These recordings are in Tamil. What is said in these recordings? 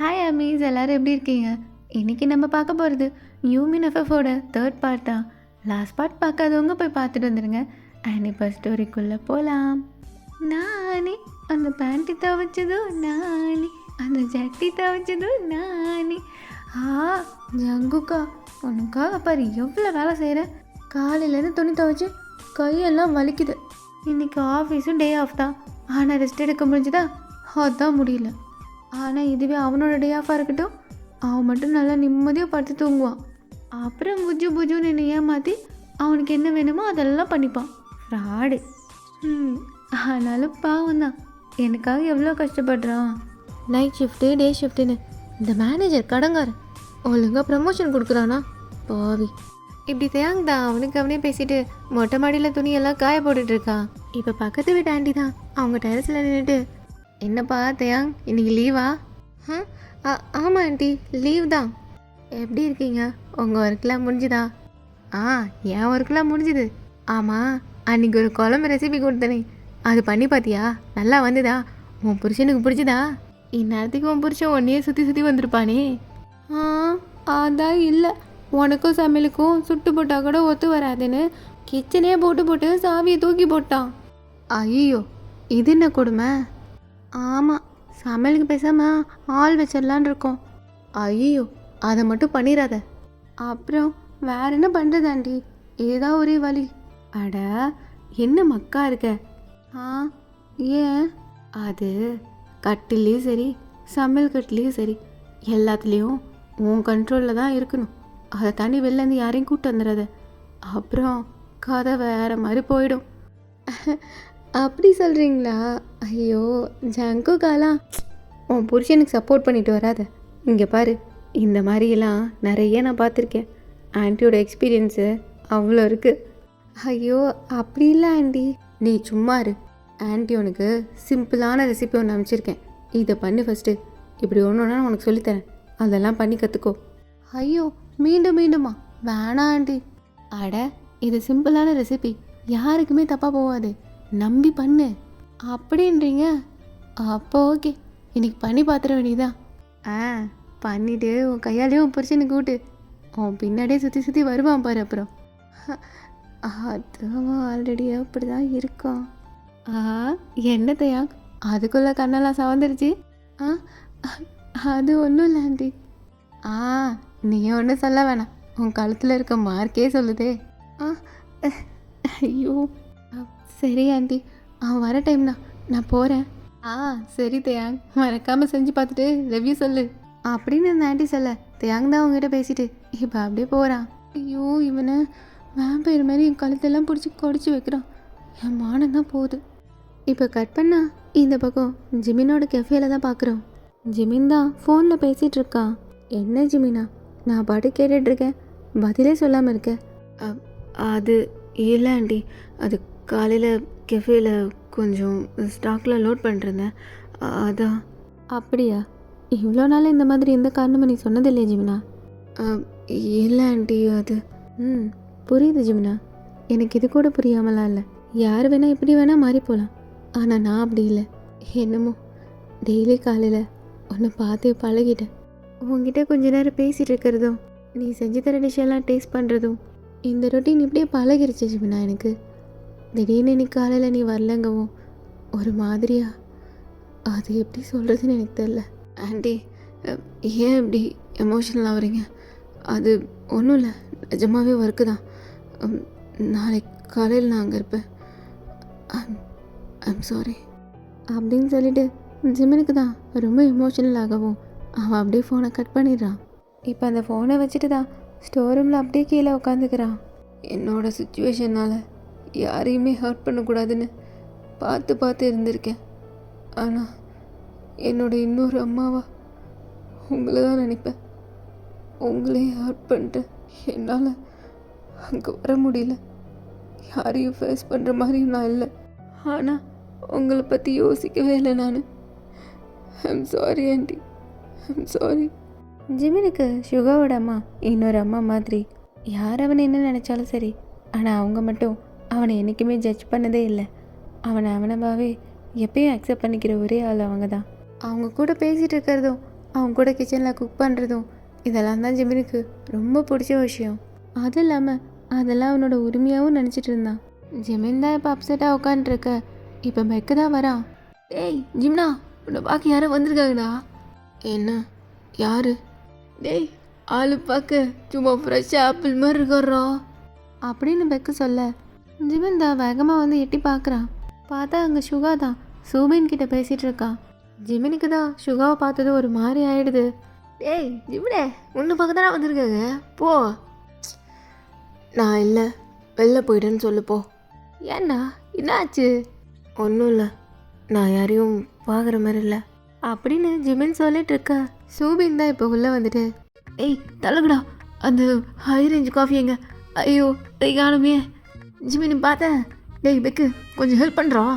ஹாய் அமீஸ், எல்லோரும் எப்படி இருக்கீங்க? இன்றைக்கி நம்ம பார்க்க போகிறது யூமின் எஃப்எஃபோட தேர்ட் பார்ட் தான். லாஸ்ட் பார்ட் பார்க்காதவங்க போய் பார்த்துட்டு வந்துடுங்க. அண்ட் இப்போ ஸ்டோரிக்குள்ளே போகலாம். நானே அந்த பேண்ட்டி துவைச்சதும் நானே, அந்த ஜட்டி துவைச்சதும் நானே. ஜங்குக்கா, உனக்காக பாரு எவ்வளோ வேலை செய்கிறேன். காலையிலேருந்து துணி துவைச்சி கையெல்லாம் வலிக்குது. இன்றைக்கி ஆஃபீஸும் டே ஆஃப் தான், ஆனால் ரெஸ்ட் எடுக்க முடிஞ்சுதா? அதான் முடியல. ஆனால் இதுவே அவனோட டே ஆஃபாக இருக்கட்டும், அவன் மட்டும் நல்லா நிம்மதியாக படுத்து தூங்குவான். அப்புறம் புஜ்ஜுன்னு என்னை ஏமாற்றி அவனுக்கு என்ன வேணுமோ அதெல்லாம் பண்ணிப்பான். ஃப்ராடு. ஆனாலும் பாவம் தான், எனக்காக எவ்வளோ கஷ்டப்படுறான். நைட் ஷிஃப்ட்டு டே ஷிஃப்ட்டுன்னு இந்த மேனேஜர் கடங்காரன் ஒழுங்காக ப்ரமோஷன் கொடுக்குறானா பாவி. இப்படி தேங்க் தான் அவனுக்கு அவனே பேசிட்டு மொட்டை மாடியில் துணியெல்லாம் காய போட்டுட்ருக்கான். இப்போ பக்கத்து வீட்டு ஆண்டி தான் அவங்க டெரஸில் நின்றுட்டு, என்னப்பா தேயாங், இன்னைக்கு லீவா? ஆமாம் ஆண்டி, லீவ் தான். எப்படி இருக்கீங்க? உங்கள் ஒர்க்கெலாம் முடிஞ்சுதா? என் ஒர்க்கெலாம் முடிஞ்சுது. ஆமாம், அன்றைக்கி ஒரு குழம்பு ரெசிபி கொடுத்தனே, அது பண்ணி பார்த்தியா? நல்லா வந்துதா? உன் புருஷனுக்கு பிடிச்சதா? இந்நேரத்துக்கு உன் புருஷன் ஒன்றையே சுற்றி வந்திருப்பானே. அதான் இல்லை, உனக்கும் சமையலுக்கும் சுட்டு போட்டால் கூட ஒத்து வராதுன்னு கிச்சனே போட்டு சாவியை தூக்கி போட்டான். ஐயோ, இது என்ன கொடுமை? ஆமாம், சமையலுக்கு பேசாமல் ஆள் வச்சிடலான் இருக்கோம். ஐயோ, அதை மட்டும் பண்ணிடாத. அப்புறம் வேற என்ன பண்ணுறது ஆண்டி? இதுதான் ஒரே வழி. அட, என்ன மக்கா இருக்க? ஏன்? அது கட்டிலையும் சரி சமையல் கட்டிலையும் சரி எல்லாத்துலேயும் உன் கண்ட்ரோலில் தான் இருக்கணும். அதை தாண்டி வெளிலேருந்து யாரையும் கூப்பிட்டு வந்துடாத, அப்புறம் கதை வேறு மாதிரி போயிடும். அப்படி சொல்கிறீங்களா? ஐயோ ஜங்குக்காலாம், உன் புருஷனுக்கு சப்போர்ட் பண்ணிட்டு வராத. இங்கே பாரு, இந்த மாதிரியெல்லாம் நிறைய நான் பார்த்துருக்கேன். ஆண்டியோட எக்ஸ்பீரியன்ஸு அவ்வளோ இருக்குது. ஐயோ அப்படி இல்லை ஆண்டி, நீ சும்மா இரு. ஆண்டி உனக்கு சிம்பிளான ரெசிபி ஒன்று அமைச்சிருக்கேன், இதை பண்ணி ஃபஸ்ட்டு. இப்படி ஒன்று நான் உனக்கு சொல்லித்தரேன், அதெல்லாம் பண்ணி கற்றுக்கோ. ஐயோ மீண்டுமா? வேணாம் ஆண்டி. அட, இது சிம்பிளான ரெசிபி, யாருக்குமே தப்பாக போகாது, நம்பி பண்ணு. அப்படின்றீங்க? அப்போ ஓகே, இன்னைக்கு பண்ணி பார்த்துட வேண்டியதான். பண்ணிவிட்டு உன் கையாலேயும் உன் புருஷனுக்கு கூட்டு, உன் பின்னாடியே சுற்றி வருவான் பாரு. அப்புறம் அதுவும் ஆல்ரெடி அப்படி தான் இருக்கான். என்னத்தையா அதுக்குள்ளே கண்ணெல்லாம் சவந்துருச்சு? அது ஒன்றும் இல்லை ஆண்டி. நீ ஒன்றும் சொல்ல வேணாம், உன் கழுத்தில் இருக்க மார்க்கே சொல்லுதே. ஐயோ சரி ஆண்டி, அவன் வர டைம்னா நான் போகிறேன். சரி தேயாங், மறக்காமல் செஞ்சு பார்த்துட்டு ரிவ்யூ சொல்லு அப்படின்னு அந்த ஆண்டி சொல்ல, தேயாங் தான் அவங்ககிட்ட பேசிட்டு இப்போ அப்படியே போகிறான். ஐயோ, இவனை வேம்பயிர் மாதிரி என் கழுத்தெல்லாம் பிடிச்சி கொடிச்சு வைக்கிறான். என் மானம் தான் போகுது. இப்போ கட் பண்ணா இந்த பக்கம் ஜிமினோட கெஃபேல தான் பார்க்குறோம். ஜிமின் தான் ஃபோனில் பேசிகிட்டு இருக்கான். என்ன ஜிமினா, நான் பாட்டு கேட்டுட்ருக்கேன், பதிலே சொல்லாமல் இருக்கேன். அது இல்லை ஆண்டி, அது காலையில் கெஃபேல கொஞ்சம் ஸ்டாக்கில் லோட் பண்ணிருந்தேன், அதான். அப்படியா? இவ்வளோ நாள் இந்த மாதிரி எந்த காரணமும் நீ சொன்னதில்லையே ஜிமினா? இல்லை ஆண்டி, அது புரியுது ஜிமினா, எனக்கு இது கூட புரியாமலாம் இல்லை. யார் வேணால் எப்படி வேணால் மாறி போகலாம், ஆனால் நான் அப்படி இல்லை. என்னமோ டெய்லி காலையில் உன்னை பார்த்தே பழகிட்டேன். உங்ககிட்ட கொஞ்ச நேரம் பேசிகிட்டு இருக்கிறதும் நீ செஞ்சு தர டிஷ்ஷெல்லாம் டேஸ்ட் பண்ணுறதும் இந்த ரொட்டீன் இப்படியே பழகிருச்சு ஜிமினா எனக்கு. திடீர்னு இன்னைக்கு காலையில் நீ வரலங்கவும் ஒரு மாதிரியா, அது எப்படி சொல்கிறதுன்னு எனக்கு தெரில. ஆண்டி, ஏன் இப்படி எமோஷனல் ஆகுறீங்க? அது ஒன்றும் இல்லை, நிஜமாகவே ஒர்க்கு தான். நாளைக்கு காலையில் நான் அங்கே இருப்பேன். ஐம் சாரி அப்படின்னு சொல்லிட்டு ஜிமினுக்கு தான் ரொம்ப எமோஷனல் ஆகவும் அவன் அப்படியே ஃபோனை கட் பண்ணிடுறான். இப்போ அந்த ஃபோனை வச்சுட்டு தான் ஸ்டோர் ரூமில் அப்படியே கீழே உட்காந்துக்கிறான். என்னோடய சுச்சுவேஷனால் யாரையுமே ஹர்ட் பண்ணக்கூடாதுன்னு பார்த்து இருந்திருக்கேன். ஆனால் என்னோடய இன்னொரு அம்மாவா உங்களை தான் நினைப்பேன். உங்களையும் ஹர்ட் பண்ணிட்டு என்னால் அங்கே வர முடியல. யாரையும் ஃபேஸ் பண்ணுற மாதிரியும் நான் இல்லை, ஆனால் உங்களை பற்றி யோசிக்கவே இல்லை நான். I'm sorry aunty, I'm sorry. ஜிமினுக்கு சுகாவோட அம்மா இன்னொரு அம்மா மாதிரி. யார் அவனை என்ன நினச்சாலும் சரி, ஆனால் அவங்க மட்டும் அவனை என்றைக்குமே ஜட்ஜ் பண்ணதே இல்லை. அவனை அவனவாகவே எப்பயும் அக்செப்ட் பண்ணிக்கிற ஒரே ஆள் அவங்க தான். அவங்க கூட பேசிகிட்டு இருக்கிறதும் அவன் கூட கிச்சனில் குக் பண்ணுறதும் இதெல்லாம் தான் ஜிமினுக்கு ரொம்ப பிடிச்ச விஷயம். அதுவும் இல்லாமல் அதெல்லாம் அவனோட உரிமையாகவும் நினச்சிட்டு இருந்தான். ஜிமின் தான் இப்போ அப்செட்டாக உட்காந்துருக்க. இப்போ பெக்கு தான் வரான். டேய் ஜிம்னா, உன்னை பார்க்க யாரும் வந்திருக்காங்கடா. என்ன யாரு? டேய் ஆளு பார்க்க சும்மா ஃப்ரெஷ்ஷாக ஆப்பிள் மாதிரி இருக்காரா அப்படின்னு பெக்கு சொல்ல, ஜிமின் தான் வேகமாக வந்து எட்டி பார்க்குறான். பார்த்தா அங்கே சுகா தான் சூபின் கிட்ட பேசிகிட்டு இருக்கான். ஜிமினுக்கு தான் சுகாவை பார்த்தது ஒரு மாதிரி ஆயிடுது. டேய் ஜிமினே, உன்னை பார்க்க தானே வந்திருக்காங்க, போ. நான் இல்லை, வெளில போயிட்டேன்னு சொல்லுப்போ. ஏண்ணா என்னாச்சு? ஒன்றும் இல்லை, நான் யாரையும் பார்க்குற மாதிரி இல்லை அப்படின்னு ஜிமின் சொல்லிட்டு இருக்க. சூபின் தான் இப்போ உள்ளே வந்துட்டு, ஏய் தலகுடா, அந்த ஹை ரேஞ்ச் காஃபி எங்க? ஐயோ காணுமே. ஜிமின் பார்த்தேன். டேய் பெக்கு, கொஞ்சம் ஹெல்ப் பண்ணுறோம்.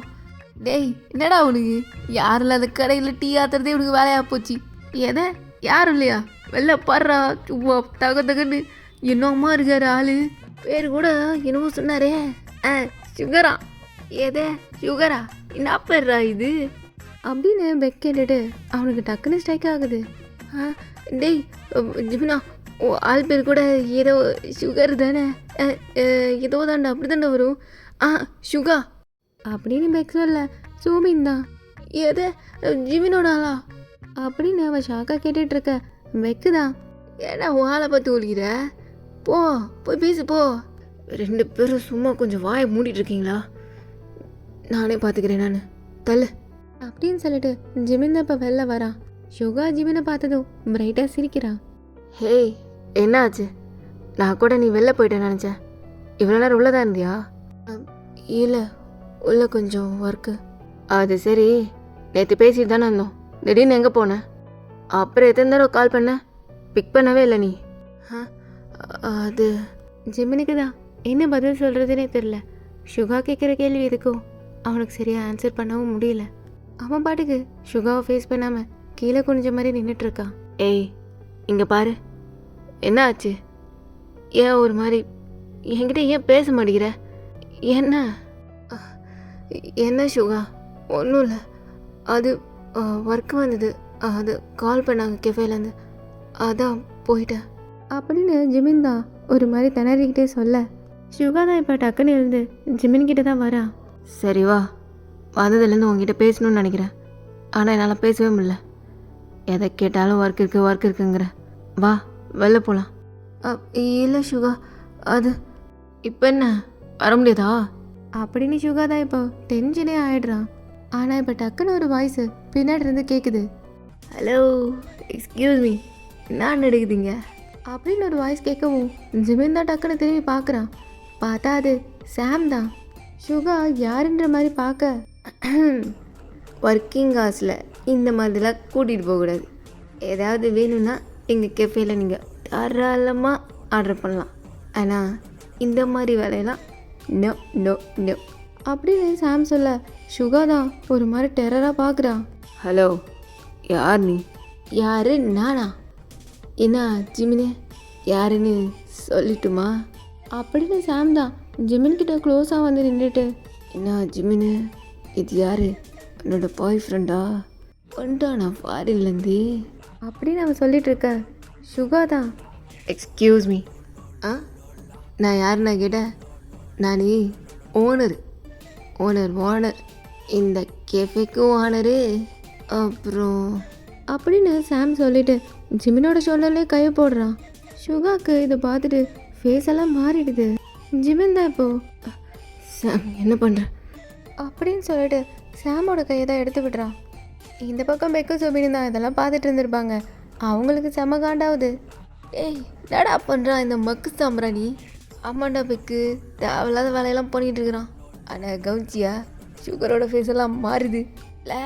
டேய் என்னடா உனக்கு, யாரும் இல்லாத கடையில் டீ ஆத்துறதே உனக்கு வேலையாக போச்சு. எதை யாரும் இல்லையா? வெளில பாடுறா, சும்மா தகன்னு என்னம்மா இருக்காரு ஆளு. பேர் கூட என்னவோ சொன்னாரே, சுகரா. எதே சுகரா? என்ன பேர்றா இது அப்படின்னு பெக் கேட்டுட்டு அவனுக்கு டக்குன்னு ஸ்ட்ரைக் ஆகுது. டேய் ஜிமினா, ஆள் பேர் கூட ஏதோ சுகர் தானே, ஏதோ தாண்டா, அப்படி தாண்டா வரும். சுகா அப்படின்னு பெக் சொல்ல, சூபின் தான் எது ஜிமினோட ஆளா அப்படின்னு அவன் ஷாக்காக கேட்டுட்டு இருக்க. பெக்கு தான், ஏன்னா ஆளை பார்த்து ஒழிக்கிற, போ போய் பேசு போ. ரெண்டு பேரும் சும்மா கொஞ்சம் வாயை மூடிட்டு இருக்கீங்களா? நானே பார்த்துக்கிறேன் நான், தள்ளு அப்படின்னு சொல்லிட்டு ஜிமின் தான் இப்போ வெளில வரான். சுகா ஜிமினை பார்த்ததும் பிரைட்டாக சிரிக்கிறான். ஹேய் என்ன ஆச்சு? நான் கூட நீ வெளில போயிட்டேன்னு நினச்சேன். இவ்வளோ நேரம் உள்ளதான் இருந்தியா? இல்லை, உள்ள கொஞ்சம் ஒர்க்கு. அது சரி, நேற்று பேசிட்டு தானே இருந்தோம், திடீர்னு எங்கே போனேன்? அப்புறம் எத்தனை தடவை கால் பண்ண, பிக் பண்ணவே இல்லை நீ. அது ஜிமினுக்கு தான் என்ன பதில் சொல்கிறதுனே தெரில. சுகா கேட்குற கேள்வி எதுக்கும் அவனுக்கு சரியாக ஆன்சர் பண்ணவும் முடியல. அவன் பாட்டுக்கு சுகாவை ஃபேஸ் பண்ணாமல் கீழே குனிஞ்ச மாதிரி நின்றுட்டுருக்கான். ஏய் இங்கே பாரு, என்ன ஆச்சு? ஏன் ஒரு மாதிரி என்கிட்ட ஏன் பேச மாட்டேங்கிற? என்ன என்ன சுகா? ஒன்றும் இல்லை, அது ஒர்க் வந்தது, அது கால் பண்ணாங்க கெஃபேலேருந்து, அதான் போயிட்டேன் அப்படின்னு ஜிமின் தான் ஒரு மாதிரி திணறிக்கிட்டே சொல்ல, சுகா தான் இப்போ டக்குன்னு எழுந்து ஜிமின் கிட்ட தான் வரா. சரி வா, வந்ததுலேருந்து உங்ககிட்ட பேசணும்னு நினைக்கிறேன், ஆனால் என்னால் பேசவே முடியல. எதை கேட்டாலும் ஒர்க் இருக்குங்கிற, வா வெளில போகலாம். இல்லை சுகா, அது இப்போ என்ன வர முடியாதா அப்படின்னு சுகா தான் இப்போ டென்ஷனே ஆகிடுறான். ஆனால் இப்போ டக்குன்னு ஒரு வாய்ஸு பின்னாடி இருந்து கேட்குது. ஹலோ எக்ஸ்கியூஸ் மீ, என்ன நடக்குதுங்க அப்படின்னு ஒரு வாய்ஸ் கேட்கவும் ஜிமின் தான் டக்குன்னு திரும்பி பார்க்குறான். பார்த்தா அது சாம் தான். சுகா யாருன்ற மாதிரி பார்க்க, ஒர்க்கிங் ஹார்ஸில் இந்த மாதிரிலாம் கூட்டிகிட்டு போகக்கூடாது. ஏதாவது வேணும்னா எங்கள் கெஃபேயில் நீங்கள் தாராளமாக ஆர்டர் பண்ணலாம், ஆனால் இந்த மாதிரி வேலையெல்லாம் நோ நோ நோ அப்படின்னு சாம் சொல்ல, சுகா தான் ஒரு மாதிரி டெரராக பார்க்குறான். ஹலோ யார் நீ? யாரு? நானா? என்ன ஜிமினு யாருன்னு சொல்லிட்டுமா அப்படின்னு சாம் தான் ஜிமின் கிட்ட க்ளோஸாக வந்து நின்றுட்டு, என்ன ஜிமினு இது யாரு? என்னோட பாய் ஃப்ரெண்டா? வந்துட்டானா ஃபாரின்லேருந்து அப்படின்னு அவன் சொல்லிட்டு இருக்க. சுகா தான், எக்ஸ்கியூஸ் மீ, நான் யாருன்னா கேட்டேன்? நான் ஓனர் ஓனர் இந்த கேஃபேக்கும் ஓனரு, அப்புறம் அப்படின்னு சாம் சொல்லிட்டு ஜிமினோட ஷோல்டர்லேயே கையை போடுறான். சுகாக்கு இதை பார்த்துட்டு ஃபேஸ் எல்லாம் மாறிடுது. ஜிமின் தான் இப்போ, சாம் என்ன பண்ணுற அப்படின்னு சொல்லிட்டு சாமோட கையை தான் எடுத்து விடுறான். இந்த பக்கம் பெக்கு சோபின்னு தான் இதெல்லாம் பார்த்துட்டு இருந்திருப்பாங்க. அவங்களுக்கு செம காண்டாவுது. ஏய் என்னடா பண்ணுறான் இந்த மக்கு சாம்பிராணி? ஆமாண்டா பெக்கு, தேவையில்லாத வேலையெல்லாம் பண்ணிகிட்டு இருக்கிறான். ஆனால் கவுச்சியா சுகரோட ஃபேஸ் எல்லாம் மாறுது இல்லை?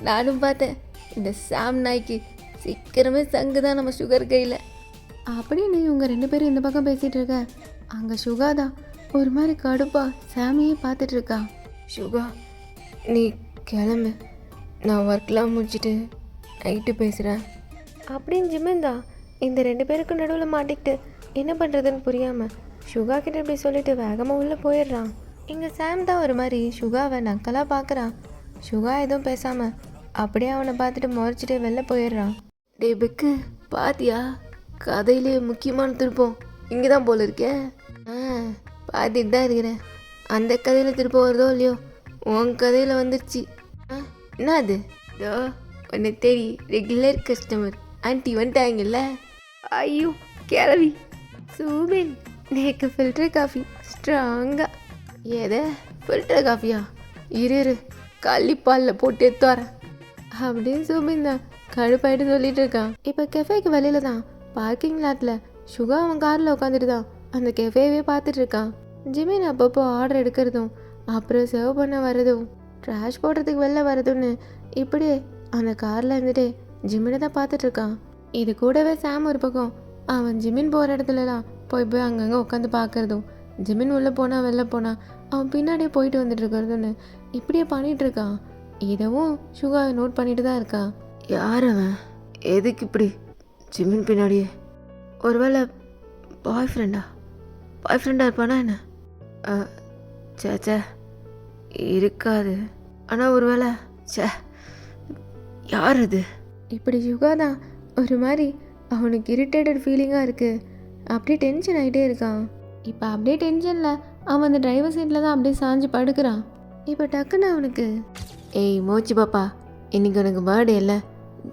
நானும் பார்த்தேன், இந்த சாம் நாய்க்கு சீக்கிரமே சங்கு தான் நம்ம சுகர் கையில் அப்படின்னு இவங்க ரெண்டு பேரும் இந்த பக்கம் பேசிகிட்டு இருக்க. அங்கே சுகா தான் ஒரு மாதிரி கடுப்பாக சாமியே பார்த்துட்டு இருக்கா. சுகா நீ கிளம்பு, நான் ஒர்க்லாம் முடிச்சுட்டு நைட்டு பேசுகிறேன் அப்படின்னு ஜிமின் தான் இந்த ரெண்டு பேருக்கு நடுவில் மாட்டிக்கிட்டு என்ன பண்ணுறதுன்னு புரியாமல் சுகா கிட்ட இப்படி சொல்லிட்டு வேகமாக உள்ளே போயிடுறான். இங்கே சாம் தான் ஒரு மாதிரி சுகாவை நக்கலாக பார்க்குறான். சுகா எதுவும் பேசாமல் அப்படியே அவனை பார்த்துட்டு முறைச்சிட்டு வெளில போயிடுறான். டே பெக்கு, பாத்தியா கதையிலே முக்கியமான திருப்பம் இங்கே தான் போல இருக்கே. பார்த்துட்டு தான் இருக்கிறேன். அந்த கதையில் திருப்பம் வருதோ இல்லையோ, உன் கதையில் வந்துருச்சு. என்ன அது? இதோ உன்னை தேடி ரெகுலர் கஸ்டமர் ஆண்டி வந்துட்டாங்கல்ல. ஐயோ கிளவி சூபின், நேக்கு ஃபில்டர் காஃபி ஸ்ட்ராங்கா. ஏதே ஃபில்டர் காஃபியா? இரு கள்ளிப்பாலில் போட்டு எடுத்து வரேன் அப்படின்னு சூபின் தான் கடுப்பாயிட்டு சொல்லிட்டு இருக்கான். இப்போ கெஃபேக்கு வெளியில தான் பார்க்கிங் லாட்டில் சுகா அவன் காரில் உட்காந்துட்டு தான் அந்த கெஃபேவே பார்த்துட்டு இருக்கான். ஜிமின் அப்பப்போ ஆர்டர் எடுக்கிறதும் அப்புறம் சர்வ் பண்ண வரதும் ட்ராஷ் போடுறதுக்கு வெளில வரதும்னு இப்படியே அந்த காரில் இருந்துட்டு ஜிமினை தான் பார்த்துட்டு இருக்கான். இது கூடவே சாம் ஒரு பக்கம் அவன் ஜிமின் போகிற இடத்துலலாம் போய் அங்கங்கே உட்காந்து பார்க்குறதும், ஜிமின் உள்ளே போனால் வெளில போனால் அவன் பின்னாடியே போயிட்டு வந்துட்டு இருக்கிறதுன்னு இப்படியே பண்ணிகிட்டு இருக்கான். இதவும் சுகாவை நோட் பண்ணிட்டு தான் இருக்கான். யார் அவன்? எதுக்கு இப்படி ஜிமின் பின்னாடியே? ஒருவேளை பாய் ஃப்ரெண்டாக இருப்பானா என்ன? சே இருக்காது. ஆனால் ஒருவேளை யார் அது? இப்படி சுகா தான் ஒரு மாதிரி அவனுக்கு இரிட்டேட்டட் ஃபீலிங்காக இருக்குது. அப்படியே டென்ஷன் ஆகிட்டே இருக்கான். இப்போ அப்படியே டென்ஷனில் அவன் அந்த டிரைவர் சீட்டில் தான் அப்படியே சாஞ்சு படுக்கிறான். இப்போ டக்குன்னு அவனுக்கு, ஏய் மோச்சி பாப்பா, இன்னைக்கு உனக்கு பர்த்டே இல்லை,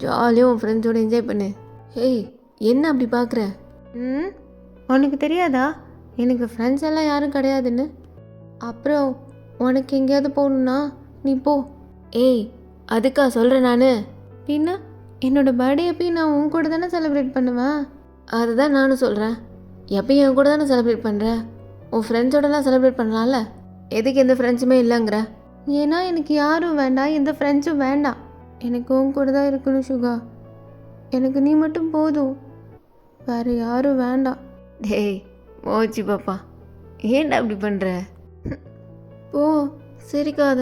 ஜாலியாக உன் ஃப்ரெண்ட்ஸோடு என்ஜாய் பண்ணு. ஏய் என்ன அப்படி பார்க்குற? உனக்கு தெரியாதா எனக்கு ஃப்ரெண்ட்ஸ் எல்லாம் யாரும் கிடையாதுன்னு? அப்புறம் உனக்கு எங்கேயாவது போகணுன்னா நீ போ. ஏய் அதுக்கா சொல்கிறேன் நான். பின்ன என்னோடய பர்த்டே எப்பயும் நான் உன் கூட தானே செலிப்ரேட் பண்ணுவேன். அதுதான் நானும் சொல்கிறேன். எப்பயும் என் கூட தானே செலிப்ரேட் பண்ணுறேன். உன் ஃப்ரெண்ட்ஸோடலாம் செலிப்ரேட் பண்ணலாம்ல. எதுக்கு எந்த ஃப்ரெண்ட்ஸுமே இல்லைங்கிற? ஏன்னா எனக்கு யாரும் வேண்டாம், எந்த ஃப்ரெண்ட்ஸும் வேண்டாம். எனக்கு உன் கூட தான் இருக்கணும் சுகா. எனக்கு நீ மட்டும் போதும், வேறு யாரும் வேண்டாம். டேய் மோச்சி பாப்பா, ஏன்டா அப்படி பண்ணுற? ஓ சரிக்காத,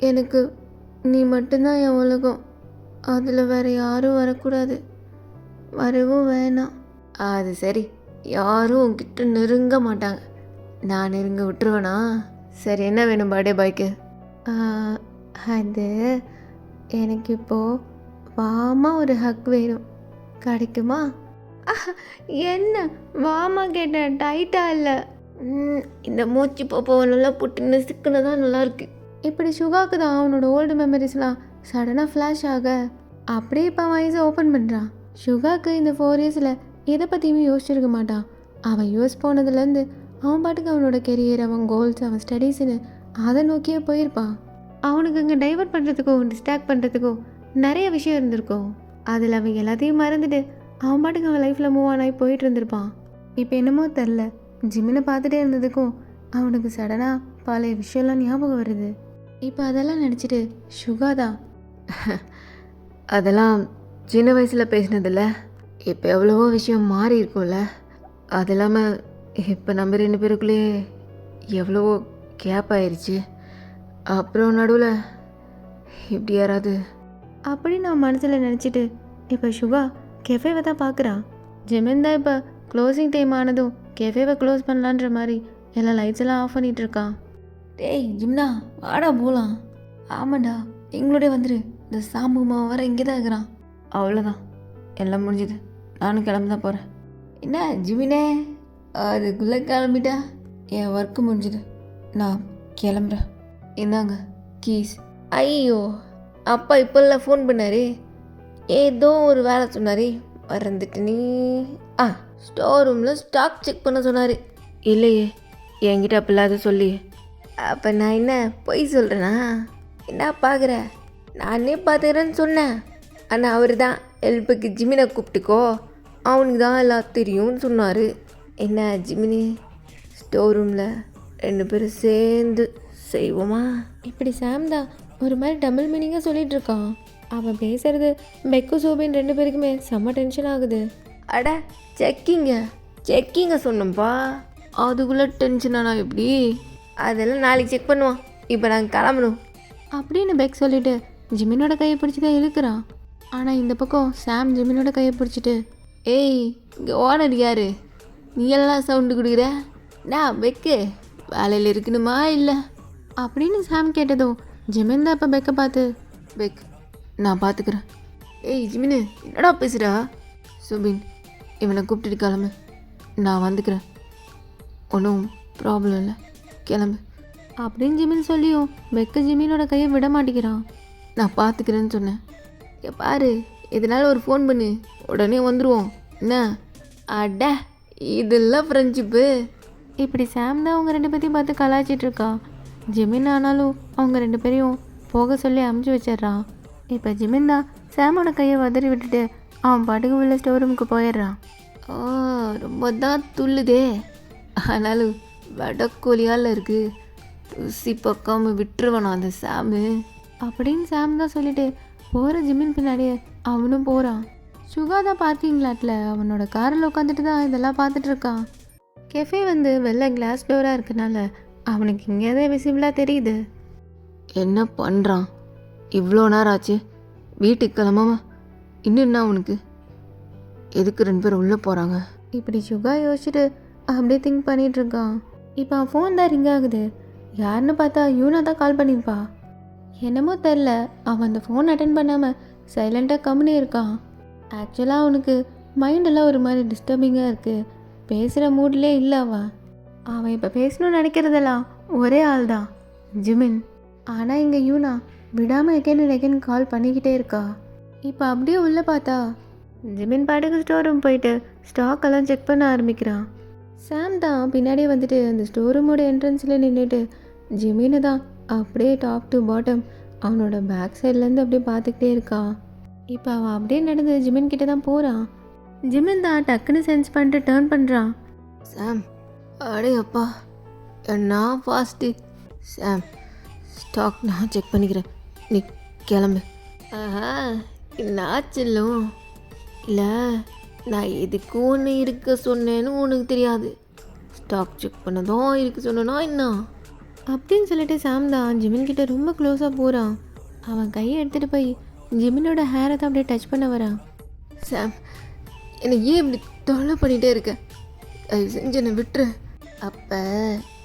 எனக்கு நீ மட்டும்தான் என் உலகம். அதில் வேறு யாரும் வரக்கூடாது, வரவும் வேணாம். அது சரி, யாரும் உன்கிட்ட நெருங்க மாட்டாங்க, நான் நெருங்க விட்டுருவேனா? சரி என்ன வேணும் பர்த்டே பாய்க்கு? அது எனக்கு இப்போது வாமா ஒரு ஹக் வேணும், கிடைக்குமா? என்ன வாமா கேட்டேன், டைட்டா இல்லை. இந்த மூச்சு பாப்பாவை நல்லா புட்டு நெசுக்குன்னு தான் நல்லாயிருக்கு. இப்படி சுகாக்கு தான் அவனோட ஓல்டு மெமரிஸ்லாம் சடனாக ஃப்ளாஷ் ஆக அப்படியே இப்போ அவன் ஐஸை ஓப்பன் பண்ணுறான். சுகாக்கு இந்த 4 இயர்ஸில் எதை பற்றியுமே யோசிச்சிருக்க மாட்டான். அவன் யூஎஸ் போனதுலேருந்து அவன் பாட்டுக்கு அவனோட கெரியர், அவன் கோல்ஸ், அவன் ஸ்டடீஸ்ன்னு அதை நோக்கியே போயிருப்பான். அவனுக்கு அங்கே டைவர்ட் பண்ணுறதுக்கும் டிஸ்ட்ராக்ட் பண்ணுறதுக்கும் நிறைய விஷயம் இருந்திருக்கும். அதில் அவன் எல்லாத்தையும் மறந்துட்டு அவன் பாட்டுக்கு அவன் லைஃப்பில் மூவ் ஆனாகி போயிட்டு இருந்திருப்பான். இப்போ என்னமோ தெரில, ஜிம்மினை பார்த்துட்டே இருந்ததுக்கும் அவனுக்கு சடனாக பழைய விஷயம்லாம் ஞாபகம் வருது. இப்போ அதெல்லாம் நினச்சிட்டு சுகாதான் அதெல்லாம் சின்ன வயசில் பேசினதில்ல, இப்போ எவ்வளவோ விஷயம் மாறி இருக்கும்ல. அது இல்லாமல் இப்போ நம்ம 2 பேருக்குள்ளேயே எவ்வளவோ கேப் ஆயிடுச்சு. அப்புறம் நடுவில் இப்படி யாராவது அப்படி நான் மனசில் நினச்சிட்டு இப்போ சுகா கெஃபேவை தான் பார்க்குறான். ஜிமின் தான் இப்போ க்ளோசிங் டைம் ஆனதும் கெஃபேவை க்ளோஸ் பண்ணலான்ற மாதிரி எல்லா லைட்ஸ் எல்லாம் ஆஃப் பண்ணிகிட்டு இருக்கான். டேய் ஜிம்னா வாடா போகலாம். ஆமாண்டா எங்களோடய வந்துரு, இந்த சாம்பு மாவன் வர இங்கே தான் இருக்கிறான். அவ்வளோதான், எல்லாம் முடிஞ்சுது, நானும் கிளம்பி தான் போகிறேன். என்ன ஜிமினே அதுக்குள்ளே கிளம்பிட்டா? என் ஒர்க்கு முடிஞ்சுது, நான் கிளம்புறேன். இந்தாங்க கீஸ். ஐயோ அப்பா இப்போல்லாம் ஃபோன் பண்ணாரு, ஏதோ ஒரு வேலை சொன்னார், மறந்துட்டு நீ. ஸ்டோர் ரூமில் ஸ்டாக் செக் பண்ண சொன்னார். இல்லையே என்கிட்ட அப்படிலாத சொல்லி. அப்போ நான் என்ன பொய் சொல்கிறேன்னா? என்ன பார்க்குற, நானே பார்த்துக்கிறேன்னு சொன்னேன். ஆனால் அவர் தான் ஹெல்ப்புக்கு ஜிமினை கூப்பிட்டுக்கோ, அவனுக்கு தான் எல்லாம் தெரியும்னு சொன்னார். என்ன ஜிமினி, ஸ்டோர் ரூமில் 2 பேரும் சேர்ந்து செய்வோமா? இப்படி சாம் தான் ஒரு மாதிரி டபுள் மீனிங்காக சொல்லிகிட்டு இருக்கான். அவன் பேசுறது பெக்கு சோபின் 2 பேருக்குமே செம்ம டென்ஷன் ஆகுது. அட செக்கிங்க சொன்னப்பா, அதுக்குள்ளே டென்ஷனானா எப்படி? அதெல்லாம் நாளைக்கு செக் பண்ணுவான், இப்போ நாங்கள் கிளம்பணும் அப்படின்னு பெக் சொல்லிவிட்டு ஜிமினோட கையை பிடிச்சி தான் இழுக்கிறான். ஆனால் இந்த பக்கம் சாம் ஜிமினோட கையை பிடிச்சிட்டு, ஏய் இங்கே ஓனர் யார், நீ எல்லாம் சவுண்டு கொடுக்குற, நான் பெக்கு வேலையில் இருக்கணுமா இல்லை அப்படின்னு சாம் கேட்டதும் ஜிமின் தான் இப்போ பெக்கை பார்த்து, பெக் நான் பார்த்துக்கிறேன், ஏய் ஜிமினு, என்னடா பேசுகிறா? சுபின், இவனை கூப்பிட்டுட்டு கிளம்பு, நான் வந்துக்கிறேன், ஒன்றும் ப்ராப்ளம் இல்லை, கிளம்பு அப்படின்னு ஜிமின் சொல்லியும் பெக்க ஜிமினோட கையை விட மாட்டேங்கிறான். நான் பார்த்துக்கிறேன்னு சொன்னேன். பாரு, எதனால ஒரு ஃபோன் பண்ணு, உடனே வந்துடுவோம் என்ன? அட, இதெல்லாம் ஃப்ரெண்ட்ஷிப்பு. இப்படி சாம் தான் அவங்க 2 பேத்தையும் பார்த்து கலாய்ச்சிட்டு இருக்கா. ஜிமின் ஆனாலும் அவங்க 2 பேரையும் போக சொல்லி அமுச்சு வச்சிட்றான். இப்போ ஜிமின் தான் சாமோட கையை உதறி விட்டுட்டு அவன் பாட்டுக்கு உள்ள ஸ்டோர் ரூமுக்கு போயிடுறான். ரொம்ப தான் துள்ளுதே, ஆனாலும் வடக்கோழியால் இருக்குது, ருசி பக்காம விட்டுருவானா அந்த சாமு அப்படின்னு சாம் தான் சொல்லிட்டு போகிற ஜிமின் பின்னாடியே அவனும் போகிறான். சுகாதா பார்க்கிங் லாட்டில் அவனோட காரில் உட்காந்துட்டு தான் இதெல்லாம் பார்த்துட்டு இருக்கான். கெஃபே வந்து வெளில கிளாஸ் டோராக இருக்கனால அவனுக்கு இங்கேதான் விசிபிளாக தெரியுது. என்ன பண்ணுறான்? இவ்வளோ நேரம் ஆச்சு, வீட்டுக்கு கிளம்பாம இன்னும் என்ன அவனுக்கு? எதுக்கு 2 பேரும் உள்ளே போகிறாங்க? இப்படி சுகா யோசிச்சுட்டு அப்படியே திங்க் பண்ணிட்டு இருக்கான். இப்போ அவன் ஃபோன் தான் ரிங் ஆகுது. யாருன்னு பார்த்தா யூனா தான் கால் பண்ணியிருப்பா. என்னமோ தெரில, அவன் அந்த ஃபோன் அட்டென்ட் பண்ணாமல் சைலண்ட்டாக கம்முனே இருக்கான். ஆக்சுவலாக அவனுக்கு மைண்டெல்லாம் ஒரு மாதிரி டிஸ்டர்பிங்காக இருக்குது. பேசுகிற மூட்லே இல்லை அவன் இப்போ பேசணும்னு நினைக்கிறதெல்லாம் ஒரே ஆள் தான், ஜிமின். ஆனால் இங்கே யூனா விடாமல் எகைன் கால் பண்ணிக்கிட்டே இருக்கா. இப்போ அப்படியே உள்ளே பார்த்தா ஜிமின் பாட்டுக்கு ஸ்டோர் ரூம் போயிட்டு ஸ்டாக்கெல்லாம் செக் பண்ண ஆரம்பிக்கிறான். சாம் தான் பின்னாடியே வந்துட்டு அந்த ஸ்டோர் ரூமோட என்ட்ரன்ஸில் நின்றுட்டு ஜிமினை தான் அப்படியே டாப் டு பாட்டம் அவனோட பேக் சைட்லேருந்து அப்படியே பார்த்துக்கிட்டே இருக்கான். இப்போ அவன் அப்படியே நடந்து ஜிமின் கிட்ட தான் போகிறான். ஜிமின் தான் டக்குன்னு சென்ஸ் பண்ணிட்டு டேர்ன் பண்ணுறான். சாம், அடே அப்பா, நான் ஃபாஸ்ட்டு. சாம், ஸ்டாக் நான் செக் பண்ணிக்கிறேன், நீ கிளம்பு. நான் செல்லும் இல்லை, நான் எதுக்கு ஒன்று இருக்க சொன்னேன்னு உனக்கு தெரியாது. ஸ்டாக் செக் பண்ணதும் இருக்க சொன்னா என்ன அப்படின்னு சொல்லிட்டு சாம் தான் ஜிமின் கிட்ட ரொம்ப க்ளோஸாக போகிறான். அவன் கையை எடுத்துகிட்டு போய் ஜிமினோட ஹேரை தான் அப்படியே டச் பண்ண வரான். சாம், என்னை ஏன் இப்படி தொல்லை பண்ணிகிட்டே இருக்க? அது செஞ்சு என்னை விட்டுரு. அப்போ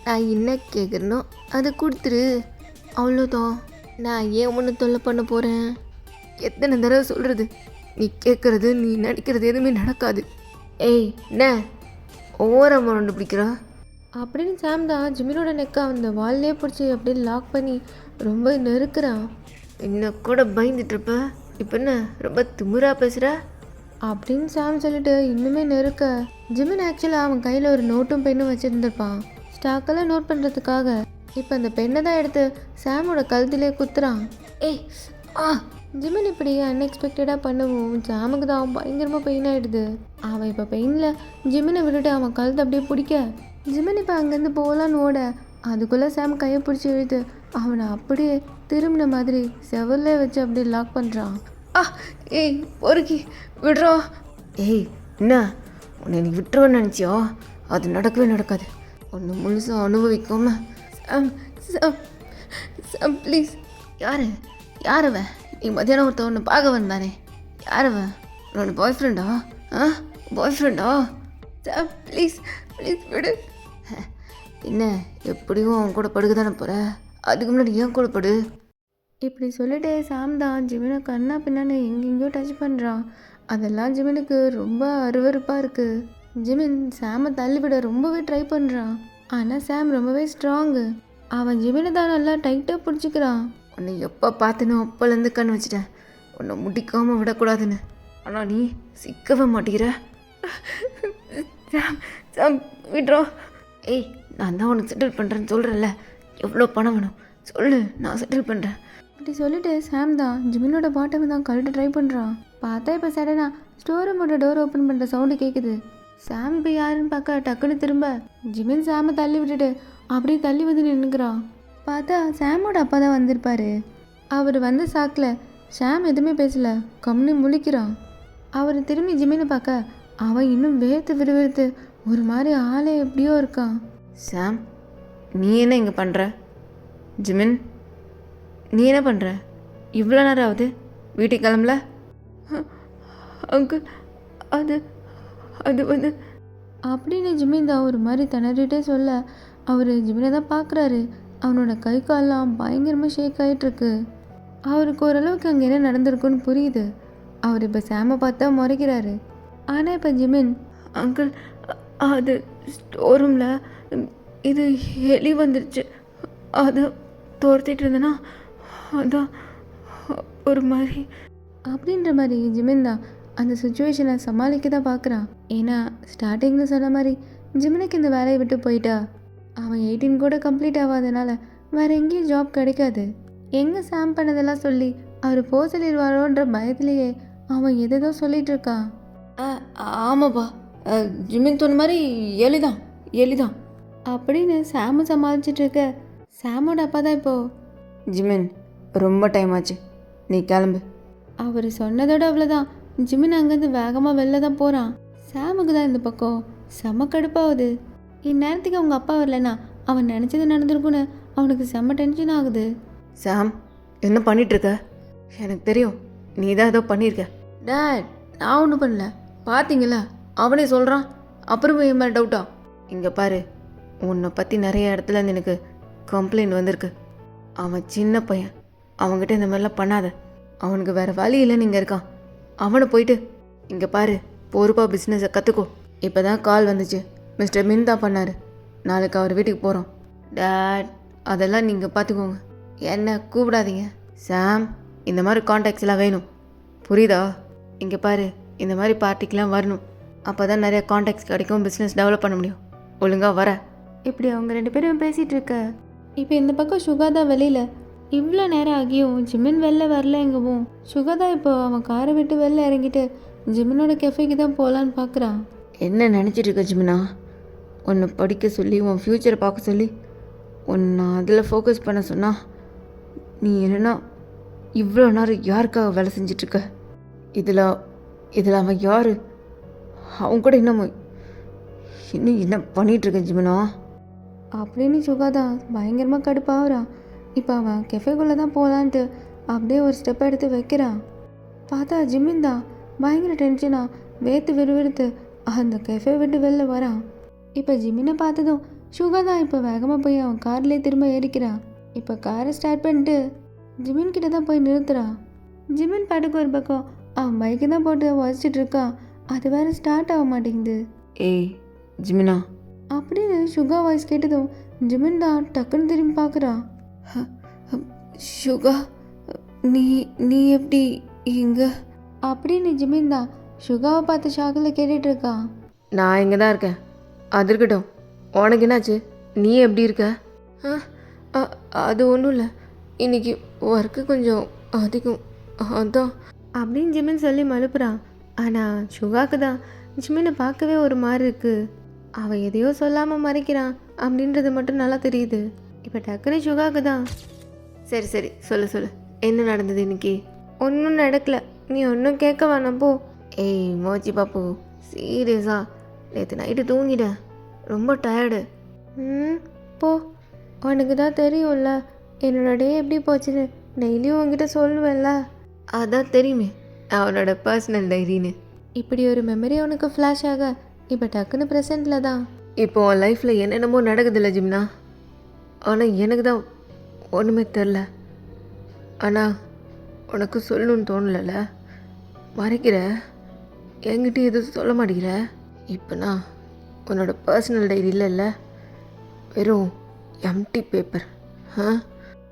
நான் என்ன கேட்குறனோ அதை கொடுத்துரு, அவ்வளோதான். நான் ஏன் ஒன்று தொல்லை பண்ண போகிறேன்? எத்தனை தடவை சொல்கிறது, நீ கேட்குறது நீ நடிக்கிறது எதுவுமே நடக்காது. ஏய், என்ன ஓரமாக ரெண்டு பிடிக்கிறா? அப்படின்னு சாம் தான் ஜிமினோட நெக்கை அந்த வால்லே பிடிச்சி அப்படியே லாக் பண்ணி ரொம்ப நெருக்கிறான். என்ன கூட பயந்துட்டுருப்ப, இப்போ என்ன ரொம்ப திமிரா பேசுகிற? அப்படின்னு சாம் சொல்லிட்டு இன்னுமே நெருக்க ஜிமின் ஆக்சுவலாக அவன் கையில் ஒரு நோட்டும் பெண்ணும் வச்சுருந்துருப்பான் ஸ்டாக்கெல்லாம் நோட் பண்ணுறதுக்காக. இப்போ அந்த பெண்ணை தான் எடுத்து சாமோட கழுத்திலே குத்துறான். ஏய், ஜிமின் இப்படி அன்எக்ஸ்பெக்டடாக பண்ணவும் சாமுக்கு தான் பயங்கரமாக பெயின் ஆகிடுது. அவன் இப்போ பெயினில் ஜிமினை விட்டுட்டு அவன் கழுத்தை அப்படியே பிடிக்க ஜிமின் இப்போ அங்கேருந்து போகலான்னு ஓட அதுக்குள்ளே சாம் கையை பிடிச்சி இழுத்து அவனை அப்படியே திரும்பின மாதிரி செவரில் வச்சு அப்படியே லாக் பண்ணுறான். ஏய் பொறுக்கி விடுறா. ஏய், என்ன உன்னை நீ விட்டுருவேன்னு நினச்சியோ? அது நடக்கவே நடக்காது. ஒன்று முழுசாக அனுபவிக்காம. சாம் சாம் சாம் ப்ளீஸ். யார் அவன்? நீ மத்தியானம் ஒருத்த ஒன்று பார்க்க வந்தானே, யார் அவன்? உன்னோட பாய் ஃப்ரெண்டா? பாய் ஃப்ரெண்டா? சாம் ப்ளீஸ் ப்ளீஸ் விடு. என்ன, எப்படியும் அவன் கூட படுக்க தானே போகிற, அதுக்கு முன்னாடி ஏன் கூட படு. இப்படி சொல்லிட்டு சாம் தான் ஜிமினை கண்ணா பின்னான்னு எங்கெங்கேயோ டச் பண்ணுறான். அதெல்லாம் ஜிமினுக்கு ரொம்ப அருவருப்பாக இருக்குது. ஜிமின் சாமை தள்ளிவிட ரொம்பவே ட்ரை பண்ணுறான். ஆனால் சாம் ரொம்பவே ஸ்ட்ராங்கு. அவன் ஜிமினை தான் நல்லா டைட்டாக பிடிச்சிக்கிறான். உன்னை எப்போ பார்த்தனோ அப்போலேருந்து கண் வச்சிட்டேன், உன்னை முடிக்காமல் விடக்கூடாதுன்னு. ஆனால் நீ சிக்கவே மாட்டேங்கிற. சாம் சாம் விட்றோம். ஏய், நான் தான் உனக்கு செட்டில் பண்ணுறேன்னு சொல்கிறேன்ல, எவ்வளோ பணம் வேணும் சொல்லு, நான் செட்டில் பண்ணுறேன். அப்படி சொல்லிட்டு சாம் தான் ஜிமினோட பாட்டமை தான் கழட்ட ட்ரை பண்ணுறான். பார்த்தா இப்போ சடனாக ஸ்டோர் ரூமோட டோர் ஓப்பன் பண்ணுற சவுண்டு கேட்குது. சாம் இப்போ யாருன்னு பார்க்க டக்குன்னு திரும்ப ஜிமின் சாமை தள்ளி விட்டுட்டு அப்படியே தள்ளி வந்து நின்றுக்கிறான். பார்த்தா சாமோட அப்பா தான் வந்திருப்பாரு. அவர் வந்த சாக்கில் சாம் எதுவுமே பேசலை, கம்னு முழிக்கிறான். அவர் திரும்பி ஜிமினை பார்க்க அவன் இன்னும் வேர்த்து விறுவிறுத்து ஒரு மாதிரி ஆளே எப்படியோ இருக்கான். சாம், நீ என்ன இங்கே பண்ணுற? ஜிமின், நீ என்ன பண்ணுற? இவ்வளோ நேரம் ஆகுது, வீட்டுக்கு கிளம்பல? அங்கிள், அது அது வந்து அப்படின்னு ஜிமின் தான் ஒரு மாதிரி திணறிட்டே சொல்ல அவர் ஜிமினை தான் பார்க்குறாரு. அவனோட கை காலெலாம் பயங்கரமாக ஷேக் ஆகிட்டுருக்கு. அவருக்கு ஓரளவுக்கு அங்கே என்ன நடந்திருக்குன்னு புரியுது. அவர் இப்போ சாமை பார்த்தா முறைக்கிறாரு. ஆனால் இப்போ ஜிமின், அங்கிள், அது ஸ்டோர் ரூமில் இது எலி வந்துருச்சு, அதை துரத்திட்டு இருந்தேன்னா அதான் ஒரு மாதிரி. அப்படின்ற மாதிரி ஜிமின் தான் அந்த சுச்சுவேஷனை சமாளிக்க தான் பார்க்குறான். ஏன்னா ஸ்டார்டிங்கில் சொன்ன மாதிரி ஜிமினுக்கு இந்த வேலையை விட்டு போயிட்டா அவன் 18 கூட கம்ப்ளீட் ஆகாதனால வேறு எங்கேயும் ஜாப் கிடைக்காது. எங்கே சாம் பண்ணதெல்லாம் சொல்லி அவர் போக சொல்லிடுவாரோன்ற பயத்துலேயே அவன் எதோ சொல்லிட்டு இருக்கான். ஆமாப்பா, ஜிமின் சொன்ன மாதிரி எலிதான் அப்படின்னு சாமு சமாளிச்சிட்டு இருக்க சாமோட அப்பா தான் இப்போது, ஜிமின் ரொம்ப டைம் ஆச்சு, நீ கிளம்பு. அவர் சொன்னதோட அவ்வளோதான். ஜிமின் அங்கேருந்து வேகமாக வெளில தான் போகிறான். சாமுக்கு தான் இந்த பக்கம் செம்ம கடுப்பாகுது. இந்நேரத்துக்கு அவங்க அப்பா வரலன்னா அவன் நினச்சது நடந்திருக்குன்னு அவனுக்கு செம்ம டென்ஷன் ஆகுது. சாம், என்ன பண்ணிகிட்ருக்க? எனக்கு தெரியும் நீ தான் ஏதோ பண்ணியிருக்க. டேட், நான் ஒன்றும் பண்ணல. பார்த்தீங்களா, அவனே சொல்கிறான், அப்புறம் என் மேலே டவுட்டா? இங்கே பாரு, உன்னை பற்றி நிறைய இடத்துல இருந்து எனக்கு கம்ப்ளைண்ட் வந்திருக்கு. அவன் சின்ன பையன், அவன்கிட்ட இந்த மாதிரிலாம் பண்ணாத. அவனுக்கு வேறு வழி இல்லைன்னு இங்கே இருக்கான். அவனை போயிட்டு இங்கே பாரு, பொறுப்பாக பிஸ்னஸை கற்றுக்கோ. இப்போ தான் கால் வந்துச்சு, மிஸ்டர் மின் தான் பண்ணார். நாளைக்கு அவர் வீட்டுக்கு போகிறோம். டேட், அதெல்லாம் நீங்கள் பார்த்துக்கோங்க, என்ன கூப்பிடாதீங்க. சாம், இந்த மாதிரி கான்டாக்ட்ஸ்லாம் வேணும், புரியுதா? இங்கே பாரு, இந்த மாதிரி பார்ட்டிக்கெலாம் வரணும், அப்போ தான் நிறைய கான்டாக்ட்ஸ் கிடைக்கும், பிஸ்னஸ் டெவலப் பண்ண முடியும். ஒழுங்காக வர. இப்படி அவங்க 2 பேரும் பேசிகிட்டு இருக்க இப்போ இந்த பக்கம் சுகாதா வெளியில். இவ்வளோ நேரம் ஆகியும் ஜிமின் வெளில வரலங்கவும் சுகாதா இப்போ அவன் காரை விட்டு வெளில இறங்கிட்டு ஜிமினோட கெஃபேக்கு தான் போகலான்னு பார்க்குறான். என்ன நினச்சிட்டு இருக்க ஜிமினா? உன்னை படிக்க சொல்லி, உன் ஃப்யூச்சரை பார்க்க சொல்லி, உன்னை அதில் ஃபோக்கஸ் பண்ண சொன்னா நீ என்னன்னா இவ்வளோ நேரம் யாருக்காக வேலை செஞ்சிட்ருக்க? இதில் அவன் யார்? அவன் கூட இன்னும் என்ன பண்ணிகிட்ருக்க ஜிமினா? அப்படின்னு சுகாதா பயங்கரமாக கடுப்பாகிறான். இப்போ அவன் கெஃபேக்குள்ளே தான் போகலான்ட்டு அப்படியே ஒரு ஸ்டெப் எடுத்து வைக்கிறான். பார்த்தா ஜிமின் தான் பயங்கர டென்ஷனாக வேர்த்து விறுவிறுத்து அந்த கெஃபே விட்டு வெளில வரான். இப்போ ஜிமினை பார்த்ததும் சுகாதா இப்போ வேகமாக போய் அவன் கார்லேயே திரும்ப ஏறிக்கிறான். இப்போ காரை ஸ்டார்ட் பண்ணிட்டு ஜிமின் கிட்ட தான் போய் நிறுத்துறான். ஜிமின் பாட்டுக்கு ஒரு பக்கம் அவன் பைக்கு தான் போட்டு உதச்சிட்டு இருக்கான். அது வேற ஸ்டார்ட் ஆக மாட்டேங்குது. ஏய் ஜிமினா அப்படின்னு சுகா வாய்ஸ் கேட்டதும் ஜிமின் தான் டக்குன்னு திரும்பி பார்க்குறான். சுகா, நீ எப்படி இங்கே? அப்படின்னு ஜிமின் தான் சுகாவை பார்த்து ஷாக்கில் கேட்டுட்டு இருக்கான். நான் இங்கே தான் இருக்கேன். அது இருக்கட்டும், உனக்கு என்னாச்சு? நீ எப்படி இருக்க? அது ஒன்றும் இல்லை, இன்னைக்கு ஒர்க்கு கொஞ்சம் அதிகம், அதான் அப்படின்னு ஜிமின் சொல்லி மழுப்புறான். ஆனால் சுகாவுக்கு தான் ஜிமினை பார்க்கவே ஒரு மாதிரி இருக்குது. அவன் எதையோ சொல்லாமல் மறைக்கிறான் அப்படின்றது மட்டும் நல்லா தெரியுது. இப்போ டக்குன்னு சுகாவுக்கு தான், சரி சொல்லு, என்ன நடந்தது இன்னைக்கு? ஒன்றும் நடக்கல, நீ ஒன்றும் கேட்க வேணாம் போ. ஏய் மோச்சி பாப்பு, சீரியஸா நேற்று நைட்டு தூங்கிட்டேன், ரொம்ப டயர்டு. போ, உனக்கு தான் தெரியும்ல என்னோட டே எப்படி போச்சுன்னு, டெய்லியும் உங்ககிட்ட சொல்லுவேன்ல. அதான் தெரியுமே, அவனோட பர்சனல் டைரின்னு. இப்படி ஒரு மெமரி உனக்கு ஃப்ளாஷ் ஆக இப்போ டக்குன்னு ப்ரெசென்ட்டில் தான். இப்போ உன் லைஃப்பில் என்னென்னமோ நடக்குதில்ல ஜிம்னா, ஆனால் எனக்கு தான் ஒன்றுமே தெரில. ஆனால் உனக்கு சொல்லணும்னு தோணலைல்ல, மறைக்கிற, என்கிட்ட எதுவும் சொல்ல மாட்டேங்கிற. இப்போ நான் உன்னோட பர்சனல் டைரி இல்லைல்ல, வெறும் எம்டி பேப்பர்.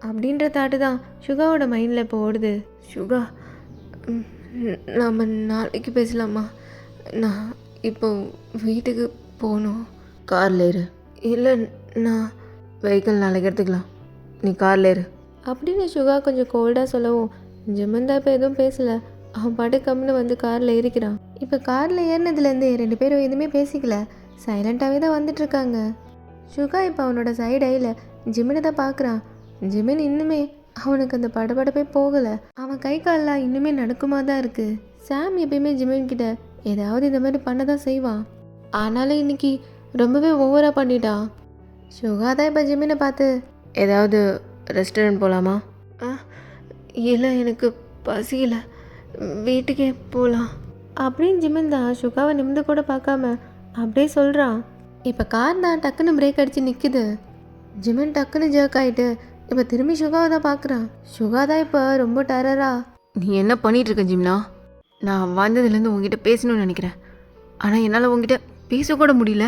அப்படின்ற தாட்டு தான் சுகாவோட மைண்டில் இப்போ ஓடுது. சுகா, நாம் நாளைக்கு பேசலாமா? நான் இப்போ வீட்டுக்கு போகணும். காரில் ஏறு. இல்லை, நான் வெஹிக்கிள் நாளைக்கு எடுத்துக்கலாம், நீ காரில் ஏறு. அப்படின்னு சுகா கொஞ்சம் கோல்டாக சொல்லவும் ஜிமன் தான் இப்போ எதுவும் பேசலை. அவன் பாட்டு கம்முன்னு வந்து காரில் ஏறிக்கிறான். இப்போ காரில் ஏறினதுலேருந்து 2 பேரும் எதுவுமே பேசிக்கல, சைலண்ட்டாகவே தான் வந்துட்டுருக்காங்க. சுகா இப்போ அவனோட சைடு ஐயில் ஜிமினை தான் பார்க்குறான். ஜிமின் இன்னுமே அவனுக்கு அந்த படபடப்பே போகலை. அவன் கை காலெலாம் இன்னுமே நடுக்குமா தான் இருக்குது. சாம் எப்பயுமே ஜிமின் கிட்ட ஏதாவது இந்த மாதிரி பண்ண தான் செய்வான். ஆனாலும் இன்னைக்கு ரொம்பவே ஓவராக பண்ணிட்டான். சுகா தான் இப்போ ஜிமினை பார்த்து, ஏதாவது ரெஸ்டாரண்ட் போகலாமா? இல்லை, எனக்கு பசியில், வீட்டுக்கே போகலாம் அப்படின்னு ஜிமின் தான் சுகாவை நிமிந்து கூட பார்க்காம அப்படியே சொல்கிறான். இப்போ கார் தான் டக்குன்னு பிரேக் அடித்து நிற்குது. ஜிமின் டக்குன்னு ஜர்க் ஆகிட்டு இப்போ திரும்பி சுகாவை தான் பார்க்குறான். சுகா தான் இப்போ ரொம்ப டெரரா, நீ என்ன பண்ணிகிட்ருக்க ஜிம்னா? நான் வந்ததுலேருந்து உங்ககிட்ட பேசணும்னு நினைக்கிறேன். ஆனால் என்னால் உங்ககிட்ட பேசக்கூட முடியல.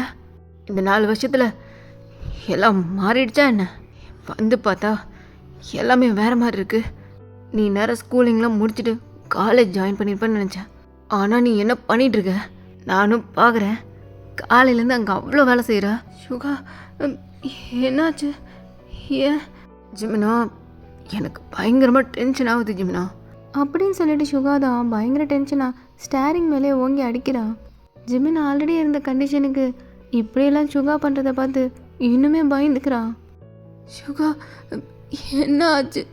இந்த 4 வருஷத்தில் எல்லாம் மாறிடுச்சா என்ன? வந்து பார்த்தா எல்லாமே வேறு மாதிரி இருக்குது. நீ நேரம் ஸ்கூலிங்லாம் முடிச்சுட்டு காலேஜ் ஜாயின் பண்ணியிருப்பேன்னு நினச்சேன். ஆனால் நீ என்ன பண்ணிகிட்ருக்க நானும் பார்க்குறேன். காலையிலேருந்து அங்கே அவ்வளோ வேலை செய்கிற. சுகா, என்னாச்சு? ஏன்? ஜிமினா, எனக்கு பயங்கரமாக டென்ஷன் ஆகுது ஜிமினா. அப்படின்னு சொல்லிட்டு சுகா தான் பயங்கர டென்ஷனாக ஸ்டேரிங் மேலே ஓங்கி அடிக்கிறான். ஜிமின் ஆல்ரெடி இருந்த கண்டிஷனுக்கு இப்படியெல்லாம் சுகா பண்ணுறதை பார்த்து இன்னுமே பயந்துக்கிறான். சுகா, என்ன ஆச்சு?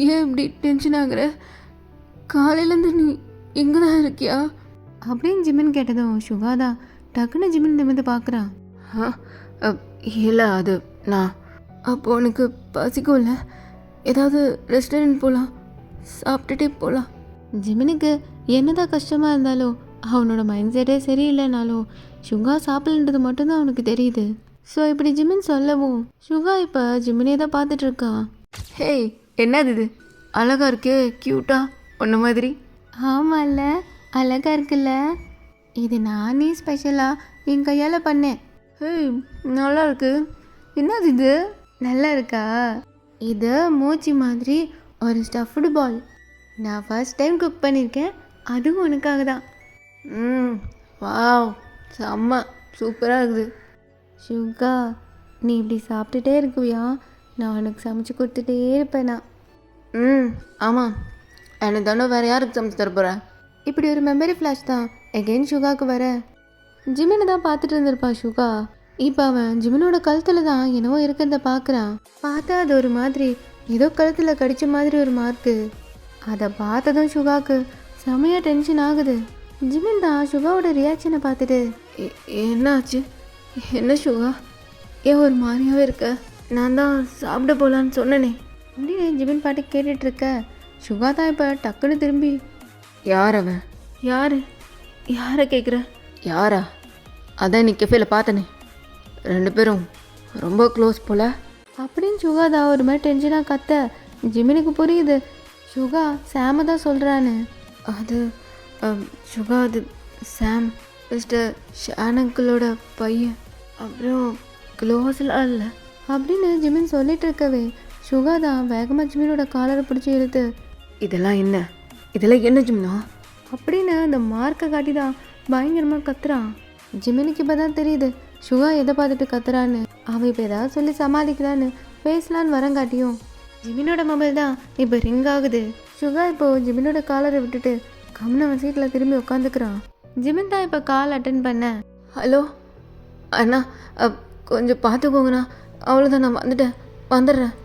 ஏன் இப்படி டென்ஷன் ஆகுற? காலையிலேருந்து நீ எங்கே தான் இருக்கியா? அப்படின்னு ஜிமின் கேட்டதும் சுகா தான் டக்குன்னு ஜிமின் நிமிர்ந்து பார்க்குறான். இல்லை, அது நான் அப்போ உனக்கு பசிக்கும்ல, ஏதாவது ரெஸ்டாரண்ட் போகலாம், சாப்பிட்டுட்டே போகலாம். ஜிமினுக்கு என்னதான் கஷ்டமாக இருந்தாலும் அவனோட மைண்ட் செட்டே சரியில்லைனாலும் சுகா சாப்பிடலன்றது மட்டும்தான் அவனுக்கு தெரியுது. ஸோ இப்படி ஜிமின் சொல்லவும் சுகா இப்போ ஜிமினே தான் பார்த்துட்ருக்கான். ஹேய், என்னது இது? அழகா இருக்கே, க்யூட்டா ஒன்ன மாதிரி. ஆமாம்ல, அழகாக இருக்குல்ல. இது நானே ஸ்பெஷலாக என் கையால் பண்ணேன். ஹேய், நல்லா இருக்கு. என்னது இது? நல்லா இருக்கா? இது மூச்சி மாதிரி ஒரு ஸ்டஃப்டு பால். நான் ஃபர்ஸ்ட் டைம் குக் பண்ணியிருக்கேன், அதுவும் உனக்காக தான். வாவ், செம்ம சூப்பராக இருக்குது. சுகா, நீ இப்படி சாப்பிட்டுட்டே இருக்குவியா? நான் உனக்கு சமைச்சு கொடுத்துட்டே இருப்பேனா? ஆமாம், எனக்கு தானே வேறு யாருக்கு சமைச்சு தர போகிறேன்? இப்படி ஒரு மெமரி ஃப்ளாஷ் தான் எகெயின் சுகாவுக்கு வர. ஜிமினை தான் பார்த்துட்டு இருந்திருப்பான் சுகா. இப்போ அவன் ஜிமினோட கழுத்தில் தான் என்னவோ இருக்கிறத பார்க்குறான். பார்த்தா அது ஒரு மாதிரி ஏதோ கழுத்தில் கடித்த மாதிரி ஒரு மார்க்கு. அதை பார்த்ததும் சுகாவுக்கு செமையாக டென்ஷன் ஆகுது. ஜிமின் தான் சுகாவோட ரியாக்ஷனை பார்த்துட்டு, என்னாச்சு? என்ன சுகா, ஏன் ஒரு மாதிரியாகவே இருக்க? நான் தான் சாப்பிட போகலான்னு சொன்னனே அப்படின்னு ஜிமின் பாட்டு கேட்டுட்ருக்க. சுகா தான் இப்போ டக்குன்னு திரும்பி, யார் அவன்? யாரை கேட்குற? யாரா? அதான் நீ கெஃபேல பார்த்தனே, 2 பேரும் ரொம்ப க்ளோஸ் போல அப்படின்னு சுகா தான் ஒரு மாதிரி டென்ஷனாக கத்த. ஜிமினுக்கு புரியுது சுகா சாம தான் சொல்கிறான்னு. அது சுகா, அது சாம், மிஸ்டர் ஷான் அங்கிளோட பையன். அப்புறம் க்ளோஸ்லாம் இல்லை அப்படின்னு ஜிமின் சொல்லிட்டு இருக்கவே சுகா தான் வேகமாக ஜிமினோட காலரை பிடிச்சி இழுத்து, இதெல்லாம் என்ன ஜிம்னா? அப்படின்னு அந்த மார்க்கை காட்டி தான் பயங்கரமாக கத்துறான். ஜிமினுக்கு இப்போ தான் தெரியுது சுகா எதை பார்த்துட்டு கத்துறான்னு. அவன் இப்போ ஏதாவது சொல்லி சமாளிக்கலான்னு பேசலான்னு வரங்காட்டியும் ஜிமினோட மொபைல் தான் இப்போ ரிங் ஆகுது. சுகா இப்போது ஜிமினோட காலரை விட்டுட்டு கம்னவன் சீட்டில் திரும்பி உட்காந்துக்கிறான். ஜிமின் தான் இப்போ கால் அட்டன் பண்ண. ஹலோ அண்ணா, கொஞ்சம் பார்த்துக்கோங்கண்ணா. அவ்வளோதான், நான் வந்துடுறேன்.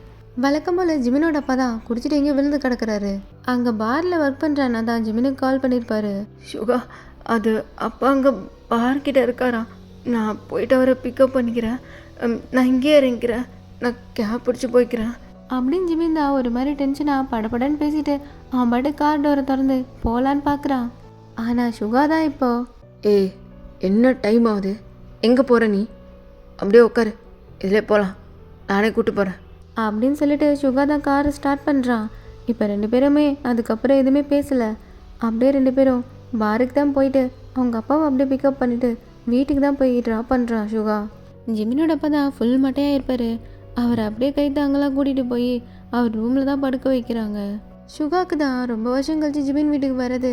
வழக்கம் போல் ஜிமினோட அப்பா தான் குடிச்சிட்டு எங்கேயும் விழுந்து கிடக்குறாரு. அங்கே பாரில் ஒர்க் பண்ணுறான்னா தான் ஜிமினுக்கு கால் பண்ணியிருப்பாரு. சுகா, அது அப்பா அங்கே பார்க்கிட்ட இருக்காரா? நான் போயிட்டு அவரை பிக்கப் பண்ணிக்கிறேன். நான் இங்கேயே இறங்கிக்கிறேன். நான் கேப் பிடிச்சி போய்க்கிறேன் அப்படின்னு ஜிமின் தான் ஒரு மாதிரி டென்ஷனாக படப்படன்னு பேசிட்டு அவன் பாட்டு கார் டோரை திறந்து போகலான்னு பார்க்குறான். ஆனால் சுகா தான் இப்போ, ஏய், என்ன டைம் ஆகுது? எங்கே போகிற நீ? அப்படியே உட்காரு, இதில் போகலாம், நானே கூப்பிட்டு போகிறேன் அப்படின்னு சொல்லிட்டு சுகா தான் காரை ஸ்டார்ட் பண்ணுறான். இப்போ 2 பேருமே அதுக்கப்புறம் எதுவுமே பேசலை. அப்படியே 2 பேரும் பாருக்கு தான் போயிட்டு அவங்க அப்பாவை அப்படியே பிக்கப் பண்ணிவிட்டு வீட்டுக்கு தான் போய் ட்ராப் பண்ணுறான் சுகா. ஜிமினோட அப்பா தான் ஃபுல் மட்டையாக இருப்பார். அவர் அப்படியே கை தாங்கலாம் கூட்டிகிட்டு போய் அவர் ரூமில் தான் படுக்க வைக்கிறாங்க. சுகாவுக்கு தான் ரொம்ப வருஷம் கழிச்சு ஜிமின் வீட்டுக்கு வர்றது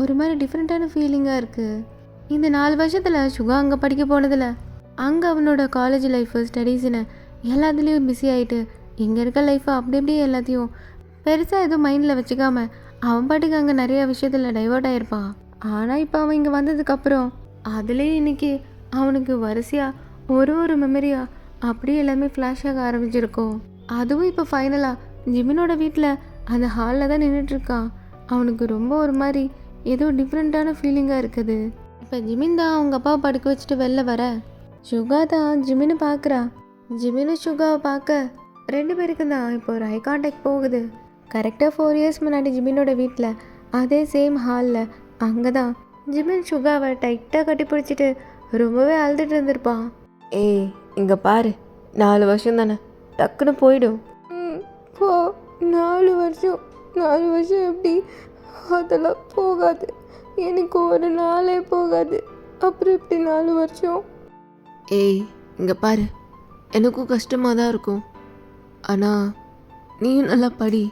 ஒரு மாதிரி டிஃப்ரெண்ட்டான ஃபீலிங்காக இருக்குது. இந்த 4 வருஷத்தில் சுகா அங்கே படிக்க போனதில் அங்கே அவனோட காலேஜ் லைஃபு ஸ்டடீஸுன்னு எல்லாத்துலேயும் பிஸி ஆகிட்டு இங்கே இருக்க லைஃப்பை அப்படி அப்படியே எல்லாத்தையும் பெருசாக எதுவும் மைண்டில் வச்சுக்காம அவன் பாட்டுக்கு அங்கே நிறைய விஷயத்தில் டைவர்ட் ஆகிருப்பான். ஆனால் இப்போ அவன் இங்கே வந்ததுக்கப்புறம் அதுலேயும் இன்றைக்கி அவனுக்கு வரிசையாக ஒரு மெமரியாக அப்படியே எல்லாமே ஃப்ளாஷ் ஆக ஆரம்பிச்சிருக்கும். அதுவும் இப்போ ஃபைனலாக ஜிமினோட வீட்டில் அந்த ஹாலில் தான் நின்றுட்டுருக்கான். அவனுக்கு ரொம்ப ஒரு மாதிரி ஏதோ டிஃப்ரெண்ட்டான ஃபீலிங்காக இருக்குது. இப்போ ஜிமின் தான் அவங்க அப்பாவை படுக்க வச்சுட்டு வெளில வர சுகா தான் ஜிமினை பார்க்குறா. ஜிமினு சுகாவை பார்க்க 2 பேருக்கு தான் இப்போ ஒரு ஐ கான்டாக்ட் போகுது. கரெக்டாக 4 இயர்ஸ் முன்னாடி ஜிமினோட வீட்டில் அதே சேம் ஹாலில் அங்கே தான் ஜிமின் சுகாவை டைட்டாக கட்டி பிடிச்சிட்டு ரொம்பவே அழுதுட்டு இருந்திருப்பான். ஏய், இங்கே பாரு, 4 வருஷம் தானே, டக்குன்னு போயிடும். போ, 4 வருஷம் எப்படி? அதெல்லாம் போகாது. எனக்கு ஒரு நாளே போகாது, அப்புறம் இப்படி 4 வருஷம். ஏய் இங்கே பாரு, எனக்கும் கஷ்டமாக தான் இருக்கும், ஆனால் நீயும் நல்லா படி,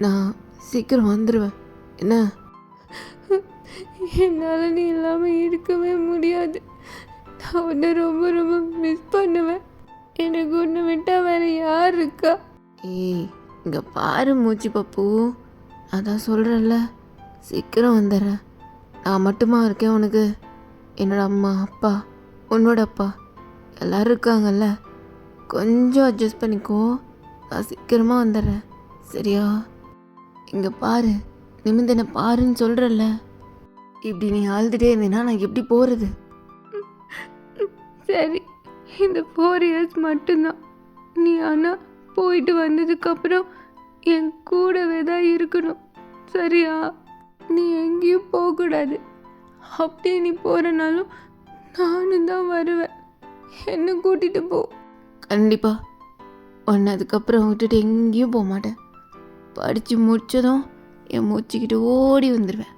நான் சீக்கிரம் வந்துடுவேன் என்ன. என்னால் நீ இல்லாமல் இருக்கவே முடியாது. நான் உன்னை ரொம்ப ரொம்ப மிஸ் பண்ணுவேன். எனக்கு உன்னை விட்டால் வேறு யார் இருக்கா? ஏய் இங்கே பாரு மூச்சு பப்பு, அதான் சொல்கிறேன்ல, சீக்கிரம் வந்துடுறேன். நான் மட்டுமா இருக்கேன் உனக்கு? என்னோட அம்மா அப்பா, உன்னோட அப்பா எல்லோரும் இருக்காங்கல்ல, கொஞ்சம் அட்ஜஸ்ட் பண்ணிக்கோ. நான் சீக்கிரமாக வந்துடுறேன் சரியா? இங்கே பாரு, நிமிந்து என்ன பாருன்னு சொல்கிறல்ல. இப்படி நீ அழுதுகிட்டே இருந்தீன்னா நான் எப்படி போகிறது? சரி, இந்த 4 இயர்ஸ் மட்டும்தான். நீ ஆனால் போயிட்டு வந்ததுக்கப்புறம் என் கூடவே தான் இருக்கணும் சரியா? நீ எங்கேயும் போகக்கூடாது. அப்படியே நீ போகிறனாலும் நானும் தான் வருவேன். என்ன கூட்டிகிட்டு போ. கண்டிப்பாக உன்னை அதுக்கப்புறம் விட்டுட்டு எங்கேயும் போக மாட்டேன். படித்து முடிச்சதும் என் மூச்சுக்கிட்டு ஓடி வந்துடுவேன்.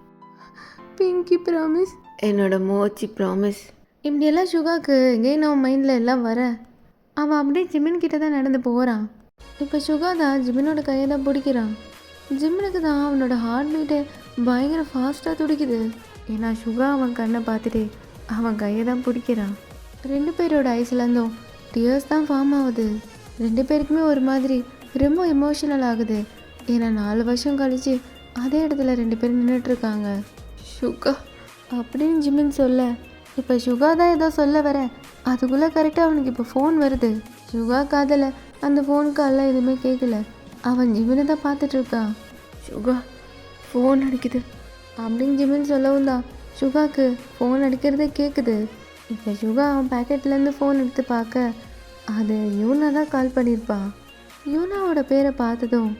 பிங்கி ப்ராமிஸ். என்னோட மோச்சி ப்ராமிஸ். இப்படியெல்லாம் சுகாக்கு எங்கேயும் அவன் மைண்டில் எல்லாம் வர அவன் அப்படியே ஜிமின் கிட்ட தான் நடந்து போகிறான். இப்போ சுகா தான் ஜிமினோட கையை தான் பிடிக்கிறான். ஜிமினுக்கு தான் அவனோட ஹார்ட் பீட்டு பயங்கர ஃபாஸ்ட்டாக துடிக்குது. ஏன்னா சுகா அவன் கண்ணை பார்த்துட்டு அவன் கையை தான் பிடிக்கிறான். 2 பேரோட ஐஸ்லேருந்தும் டியர்ஸ் தான் ஃபார்ம் ஆகுது. 2 பேருக்குமே ஒரு மாதிரி ரொம்ப எமோஷனல் ஆகுது. ஏன்னா 4 வருஷம் கழிச்சு அதே இடத்துல 2 பேரும் நின்றுட்டுருக்காங்க. சுகா அப்படின்னு ஜிமின் சொல்ல, இப்போ சுகா தான் ஏதோ சொல்ல வர அதுக்குள்ளே கரெக்டாக அவனுக்கு இப்போ ஃபோன் வருது. சுகா காதில் அந்த ஃபோன் காலில் எதுவுமே கேட்கல. அவன் ஜிமினை தான் பார்த்துட்ருக்கான். சுகா ஃபோன் அடிக்குது அப்படின்னு ஜிமின் சொல்லவும் தான் சுகாக்கு ஃபோன் அடிக்கிறதே கேட்குது. இப்போ சுகா அவன் பேக்கெட்லேருந்து ஃபோன் எடுத்து பார்க்க அது யூனா தான் கால் பண்ணியிருப்பான். யூனாவோட பேரை பார்த்ததும்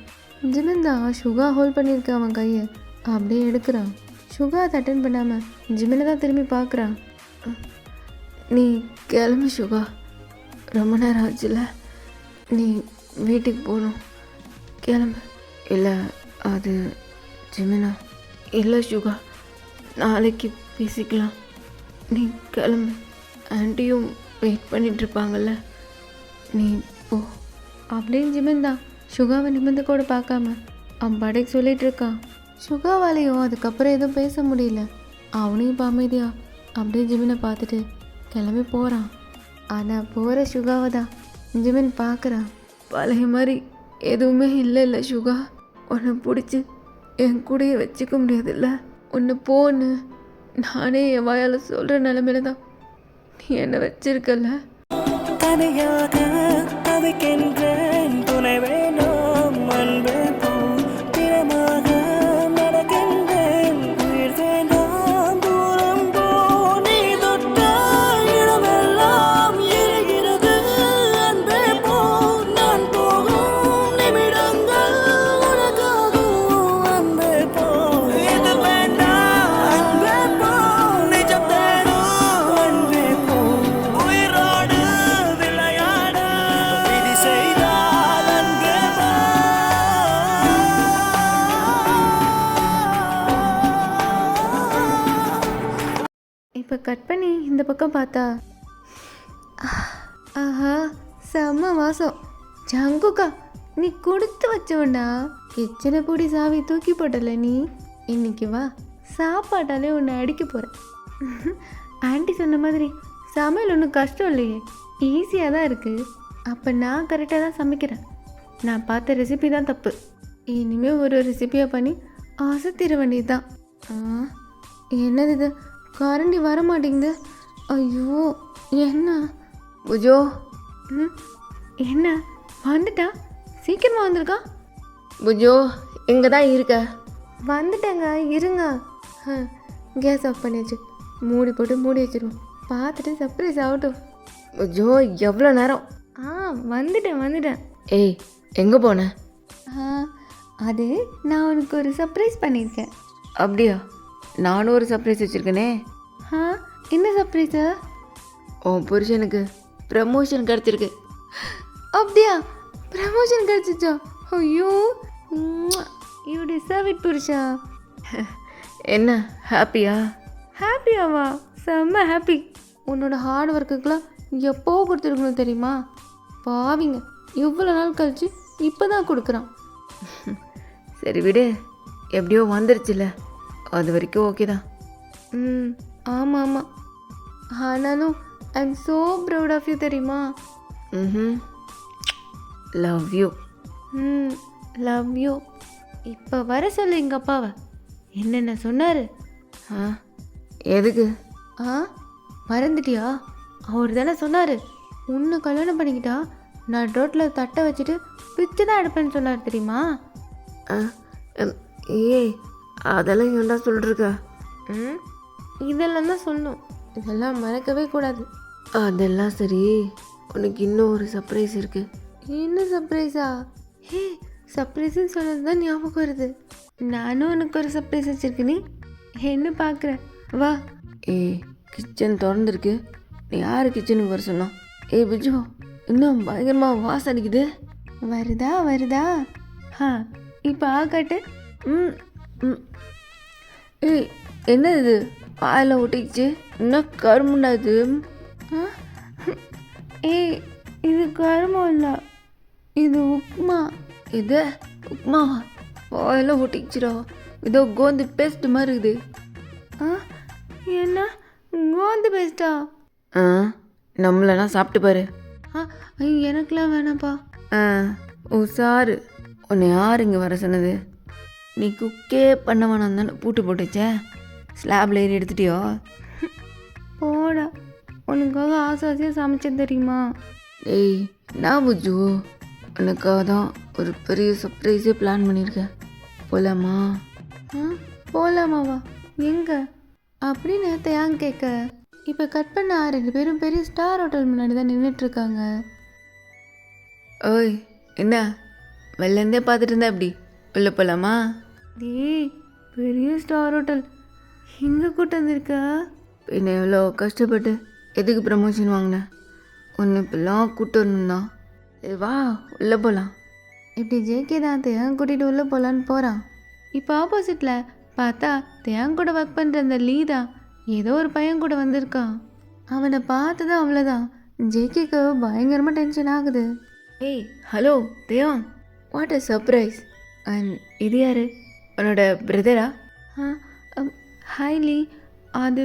ஜிமின் தான் சுகா ஹோல்ட் பண்ணியிருக்க அவன் கையை அப்படியே எடுக்கிறான். சுகா அதை அட்டன் பண்ணாமல் ஜிமினை தான் திரும்பி பார்க்குறான். நீ கிளம்பு சுகா, ரொம்ப நேரம் ஆச்சுல, நீ வீட்டுக்கு போகணும், கிளம்பு. இல்லை அது ஜிமினா. இல்லை சுகா, நாளைக்கு பேசிக்கலாம், நீ கிளம்பு. ஆண்டியும் வெயிட் பண்ணிகிட்ருப்பாங்கல்ல, நீ போ அப்படின்னு ஜிமின் தான் சுகாவை நிமிர்ந்து கூட பார்க்காம அவன் படைக்கு சொல்லிகிட்டு இருக்கான். சுகாவாலையும் அதுக்கப்புறம் எதுவும் பேச முடியல. அவனையும் இப்போ அமைதியா அப்படியே ஜிமினை பார்த்துட்டு கிளம்பி போகிறான். ஆனால் போகிற சுகாவை தான் ஜிமின் பார்க்குறான். பழைய மாதிரி எதுவுமே இல்லை சுகா, உன்னை பிடிச்சி என் கூடயே வச்சுக்க முடியாதுல்ல, உன்னை போன்னு நானே என் வாயால் சொல்கிற நிலமையில தான் நீ என்னை வச்சிருக்கல. தனியாக தவிக்கின்றேன், துணை வேணும் அன்பே போ, தினமாக நடக்கின்றேன், உயிர் வேண்டாம் தூரம் போ, நீ தொட்ட இடமெல்லாம் எரிகிறது அன்பே போ, நான் போகும் நிமிடங்கள் உனக்காகும் அன்பே போ, இது வேண்டாம் அன்பே போ, நிஜம் தேடும் அன்பே போ, உயிரோடு விளையாட விதி செய்தால் அன்பே போ. இப்போ கட் பண்ணி இந்த பக்கம் பார்த்தா ஆஹா செம்ம வாசம். ஜங்குக்கா நீ கொடுத்து வச்சவண்டா. கிச்சனை பூடி சாவி தூக்கி போட்டல நீ. இன்னைக்கு வா, சாப்பாட்டாலே உன்னை அடிக்க போகிறேன். ஆண்டி சொன்ன மாதிரி சமையல் ஒன்றும் கஷ்டம் இல்லையே, ஈஸியாக தான் இருக்குது. அப்போ நான் கரெக்டாக தான் சமைக்கிறேன். நான் பார்த்த ரெசிபி தான் தப்பு. இனிமேல் ஒரு ரெசிபியாக பண்ணி அசத்திர வேண்டியது தான். என்னது இது, கரண்டி வர மாட்டேங்குது. ஐயோ என்ன புஜோ? என்ன வந்துட்டா? சீக்கிரமாக வந்திருக்கா? புஜோ இங்கே தான் இருக்க. வந்துட்டேங்க இருங்க. கேஸ் ஆஃப் பண்ணியாச்சு, மூடி போட்டு மூடி வச்சிருவோம். பார்த்துட்டு சர்ப்ரைஸ் ஆகட்டும். புஜோ எவ்வளோ நேரம்? வந்துட்டேன். ஏய் எங்கே போன? அது நான் உனக்கு ஒரு சர்ப்ரைஸ் பண்ணியிருக்கேன். அப்படியா? நானும் ஒரு சர்ப்ரைஸ் வச்சுருக்கேனே. என்ன சர்ப்ரைஸு? உன் புருஷனுக்கு ப்ரமோஷன் கிடச்சிருக்கு. அப்படியா? ப்ரமோஷன் கிடச்சிச்சா? ஐயோ யூ டிசர்வ் இட் புருஷா. என்ன ஹாப்பியா? ஹாப்பியாவா? செம்ம ஹாப்பி. உன்னோட ஹார்ட் ஒர்க்குக்கெலாம் எப்போ கொடுத்துருக்கணும் தெரியுமா? பாவிங்க இவ்வளோ நாள் கழிச்சு இப்போ தான் கொடுக்குறான். சரி விடு, எப்படியோ வந்துருச்சுல, அது வரைக்கும் ஓகே தான். ஆமாம் ஆமாம். ஆனாலும் I am so proud of you தெரியுமா? Love you. Love you. இப்போ வர சொல்லு எங்கள் அப்பாவை. என்னென்ன சொன்னார்? எதுக்கு? மறந்துட்டியா? அவர் தானே சொன்னார், உன்னை கல்யாணம் பண்ணிக்கிட்டா நான் ரோட்டில் தட்டை வச்சுட்டு பிச்சு தான் எடுப்பேன்னு சொன்னார் தெரியுமா? ஏய், அதெல்லாம் ஏன்டா சொல்லிருக்க? இதெல்லாம் தான் சொல்லணும், இதெல்லாம் மறக்கவே கூடாது. அதெல்லாம் சரி, உனக்கு இன்னும் ஒரு சர்ப்ரைஸ் இருக்கு. என்ன சர்ப்ரைஸா? ஹே, சர்ப்ரைஸ்ன்னு சொன்னது தான் ஞாபகம் வருது. நானும் உனக்கு ஒரு சர்ப்ரைஸ் வச்சுருக்கேன். நீ என்ன பார்க்குற? வா. ஏய், கிச்சன் திறந்துருக்கு. நீ யார் கிச்சனுக்கு வர சொன்னா? ஏய் பிஜு, இன்னும் பயங்கரமாக வாசம் அடிக்குது. வருதா வருதா? இப்போ ஆக்காட்டு. ஏய், என்ன இது? வாயில் ஒட்டிக்கிச்சு. இன்னும் கருமுண்டா இது. ஏய், இது கருமம் இல்லை, இது உப்புமா. இது உப்மாவா? வாயில் ஒட்டிக்கிச்சுடா. இதோ கோந்து பேஸ்ட் மாதிரி இருக்குது. என்ன கோந்து பேஸ்டா? நம்மளனா சாப்பிட்டு பாரு. எனக்குலாம் வேணாப்பா. உசாரு, உன்னை யார் இங்கே வர சொன்னது? நீ குக்கே பண்ண வேணாம் தானே பூட்டு போட்டுச்சே. ஸ்லாப்ல ஏறி எடுத்துட்டியோ? போடா, உனக்காக ஆசை ஆசையாக சமைச்சது தெரியுமா? ஏய், நான் புஜு, உனக்காக தான் ஒரு பெரிய சர்ப்ரைஸே பிளான் பண்ணியிருக்கேன். போகலாமா? போகலாமாவா? எங்கே அப்படின்னு ஏன் கேட்க? இப்போ கட் பண்ண 2 பேரும் பெரிய ஸ்டார் ஹோட்டல் முன்னாடி தான் நின்றுட்டுருக்காங்க. ஓய், என்ன வெளிலேருந்தே பார்த்துட்டு இருந்தா எப்படி? உள்ளே போகலாமா? டேய், பெரிய ஸ்டார் ஹோட்டல் இங்கே கூட்டு வந்திருக்கா? பின்ன எவ்வளோ கஷ்டப்பட்டு எதுக்கு ப்ரமோஷன் வாங்கினேன்? ஒன்று இப்பெல்லாம் கூட்டு வரணும்தான். சரி வா, உள்ளே போகலாம். இப்படி ஜேகே தான் தேன் கூட்டிகிட்டு உள்ளே போகலான்னு போகிறான். இப்போ ஆப்போசிட்டில் பார்த்தா தேன் கூட ஒர்க் பண்ணுற அந்த லீதா ஏதோ ஒரு பையன் கூட வந்திருக்கான். அவனை பார்த்ததும் அவ்வளோதான், ஜேகேக்கு பயங்கரமாக டென்ஷன் ஆகுது. ஏய், ஹலோ தேவன், வாட் அ சர்ப்ரைஸ். அண்ட் இது யார்? உன்னோட பிரதரா? ஹாய் லீ, அது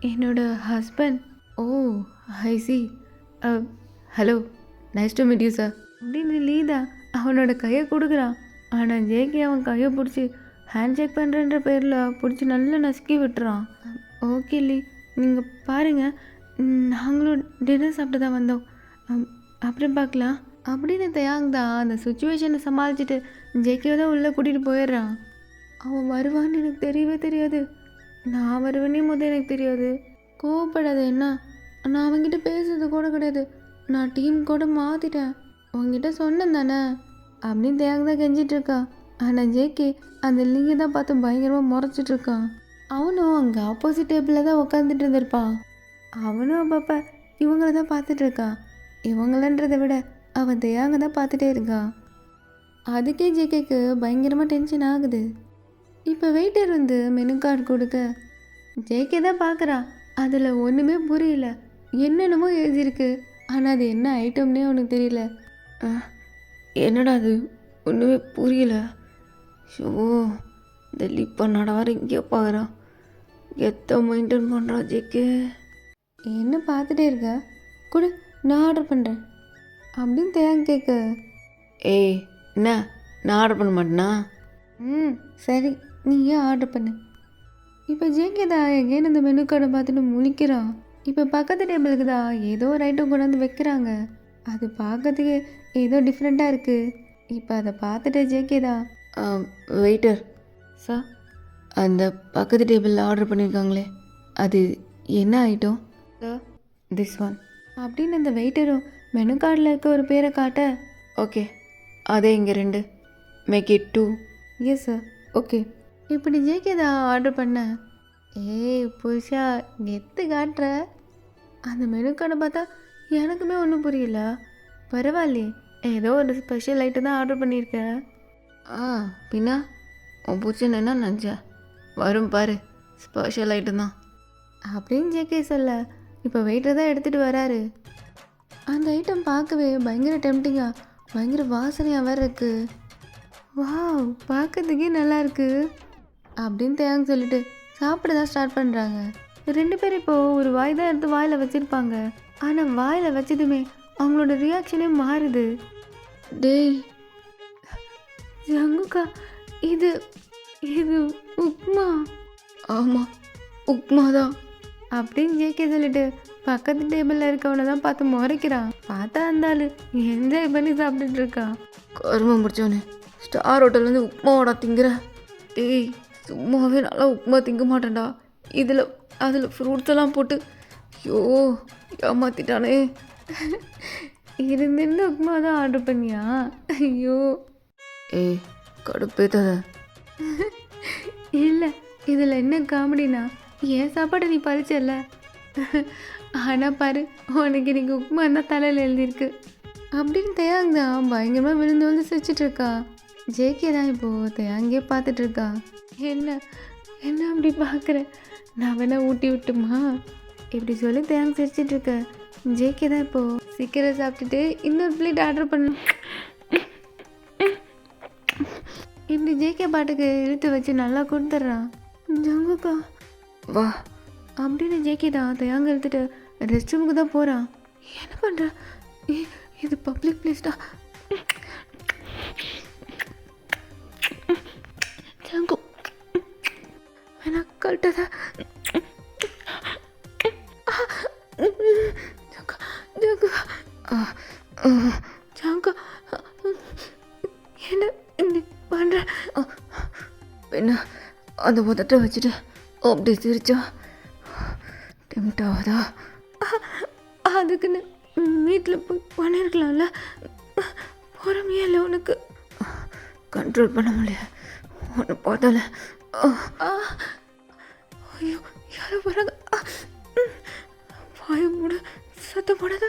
என்னோட husband. Oh, I see. Hello, nice to meet you sir. அப்படின்னு லீதா அவனோட கையை கொடுக்குறான். ஆனால் ஜேகே அவன் கையை பிடிச்சி ஹேண்ட் ஷேக் பண்ணுறன்ற பேரில் பிடிச்சி நல்லா நசுக்கி விட்டுறான். ஓகே லீ, நீங்கள் பாருங்கள், நாங்களும் டின்னர் சாப்பிட்டு தான் வந்தோம், அப்புறம் பார்க்கலாம் அப்படின்னு தயாங் தான் அந்த சுச்சுவேஷனை சமாளிச்சுட்டு ஜேகே தான் உள்ளே கூட்டிகிட்டு போயிடுறான். அவன் வருவான்னு எனக்கு தெரியவே தெரியாது, நான் வருவேனே முதல் எனக்கு தெரியாது. கோவப்படாது என்ன, நான் அவங்ககிட்ட பேசுறது கூட கிடையாது, நான் டீம் கூட மாற்றிட்டேன், உங்ககிட்ட சொன்னேன் தானே அப்படின்னு தயாங் தான் கெஞ்சிட்ருக்கான். ஆனால் ஜேகே அந்த லிங்கை தான் பார்த்து பயங்கரமாக முறைச்சிட்ருக்கான். அவனும் அங்கே ஆப்போசிட் டேபிளில் தான் உட்காந்துட்டு இருந்திருப்பான். அவனும் அப்பப்போ இவங்கள தான் பார்த்துட்ருக்கான். இவங்களன்றதை விட அவன் தயாங்க தான் பார்த்துட்டே இருக்கான். அதுக்கே ஜேகேக்கு பயங்கரமாக டென்ஷன் ஆகுது. இப்போ வெயிட்டர் வந்து மெனு கார்டு கொடுக்க ஜேகே தான் பார்க்குறான். அதில் ஒன்றுமே புரியல, என்னென்னமோ எழுதியிருக்கு, ஆனால் அது என்ன ஐட்டம்னே அவனுக்கு தெரியல. என்னடா அது, ஒன்றுமே புரியல. ஷோ, இந்த லிப்பா நடவார இங்கே பார்க்குறான். எத்த மெயின்டைன் பண்ணுறான் ஜேகே. என்ன பார்த்துட்டே இருக்க, கொடு நான் ஆர்டர் பண்ணுறேன் அப்படின்னு தேங்க கேட்க. ஏய், என்ன நான் ஆர்டர் பண்ண மாட்டேனா? சரி, நீ ஏன் ஆர்டர் பண்ணு. இப்போ ஜேகே தான் எங்கேன்னு இந்த மெனு கார்டை பார்த்துட்டு முழிக்கிறான். இப்போ பக்கத்து டேபிளுக்கு தான் ஏதோ ஒரு ஐட்டம் கொண்டு வந்து வைக்கிறாங்க. அது பார்க்கறதுக்கு ஏதோ டிஃப்ரெண்ட்டாக இருக்குது. இப்போ அதை பார்த்துட்டு ஜேகே தான், வெயிட்டர் சார், அந்த பக்கத்து டேபிளில் ஆர்டர் பண்ணியிருக்காங்களே, அது என்ன ஐட்டம்? சார், திஸ் ஒன் அப்படின்னு அந்த வெயிட்டரும் மெனு கார்டில் இருக்க ஒரு பேரை காட்ட. ஓகே, அதே இங்கே 2, make it 2. Yes sir, okay. இப்படி ஜேகே தான் ஆர்டர் பண்ண. ஏய் புதுசா கெத்து காட்டுற. அந்த மெனு கார்டை பார்த்தா எனக்குமே ஒன்றும் புரியல. பரவாயில்லையே, ஏதோ ஒரு ஸ்பெஷல் ஐட்டம் தான் ஆர்டர் பண்ணியிருக்கேன். பின்னா உன் பூச்சி என்ன நினச்சா? வரும் பாரு. ஸ்பெஷல் ஐட்டம் தான் அப்படின்னு ஜேகே சொல்ல இப்போ வெயிட்டர் தான் எடுத்துகிட்டு வராரு. அந்த ஐட்டம் பார்க்கவே பயங்கர டெம்டிங்காக பயங்கர வாசனையாக வேறு இருக்குது. வாவ், பார்க்கறதுக்கே நல்லா இருக்கு அப்படின்னு தேங்க சொல்லிட்டு சாப்பிட தான் ஸ்டார்ட் பண்ணுறாங்க. 2 பேரும் இப்போது ஒரு வாய் தான் எடுத்து வாயில் வச்சுருப்பாங்க. ஆனால் வாயில் வச்சதுமே அவங்களோட ரியாக்ஷனே மாறுது. டேய் ஜங்குக்கா, இது இது உப்மா. ஆமாம், உப்மா தான் அப்படின்னு ஜேகே சொல்லிட்டு பக்கத்து டேபிளில் இருக்கவனை தான் பார்த்து முறைக்கிறான். பார்த்தா அந்த ஆள் என்ஜாய் பண்ணி சாப்பிட்டுட்டு இருக்கான். கருமம் முடிச்சோன்னு ஸ்டார் ஹோட்டல்லேருந்து உப்மாவோட திங்குற. டேய் சும்மாவே நல்லா உப்மா திங்க மாட்டேன்டா, அதில் ஃப்ரூட்ஸ் எல்லாம் போட்டு ஐயோ ஏமாத்திட்டானே. இருந்திருந்து உப்மா தான் ஆர்டர் பண்ணியா? ஐயோ ஏய் கடுப்பேத்தாத. இல்லை, இதில் என்ன காமெடினா என் சாப்பாடை நீ பறிச்சல. ஆனால் பாரு, உனக்கு இன்னைக்கு உப்புமா தான் தலையில் எழுதியிருக்கு அப்படின்னு தேயாங் தான் பயங்கரமாக விழுந்து வந்து சிரிச்சிட்ருக்கா. ஜேகே தான் இப்போது தேயாங்கே பார்த்துட்ருக்கா. என்ன என்ன அப்படி பார்க்குற, நான் வேணா ஊட்டி விட்டுமா இப்படி சொல்லி தேயாங் சிரிச்சிட்ருக்க. ஜேகே தான் இப்போது சீக்கிரம் சாப்பிட்டுட்டு இன்னொரு பிளேட் ஆர்டர் பண்ண இப்படி ஜேகே பாட்டுக்கு இழுத்து வச்சு நல்லா கொடுத்துட்றான். ஜங்குக்கா வா அப்படின்னு ஜேகே தான் தயாங்க எடுத்துட்டு ரெஸ்ட் ரூமுக்கு தான் போகிறான். என்ன பண்ணுற, இது பப்ளிக் பிளேஸ்டா. ஜங்கு வேணா கழட்டதா. ஜங்கு என்ன இப்படி பண்ணுற? என்ன அந்த உதட்ட வச்சுட்டு அப்படி சிரிச்சா டெம்ட் ஆகுதா? அதுக்குன்னு வீட்டில் போய் பண்ணியிருக்கலாம்ல. பொறுமையே இல்லை உனக்கு, கண்ட்ரோல் பண்ண முடியல. ஒன்று பார்த்தால ஐயோ யாரும் வராங்க. வாய மூட, சத்தம் போடாத.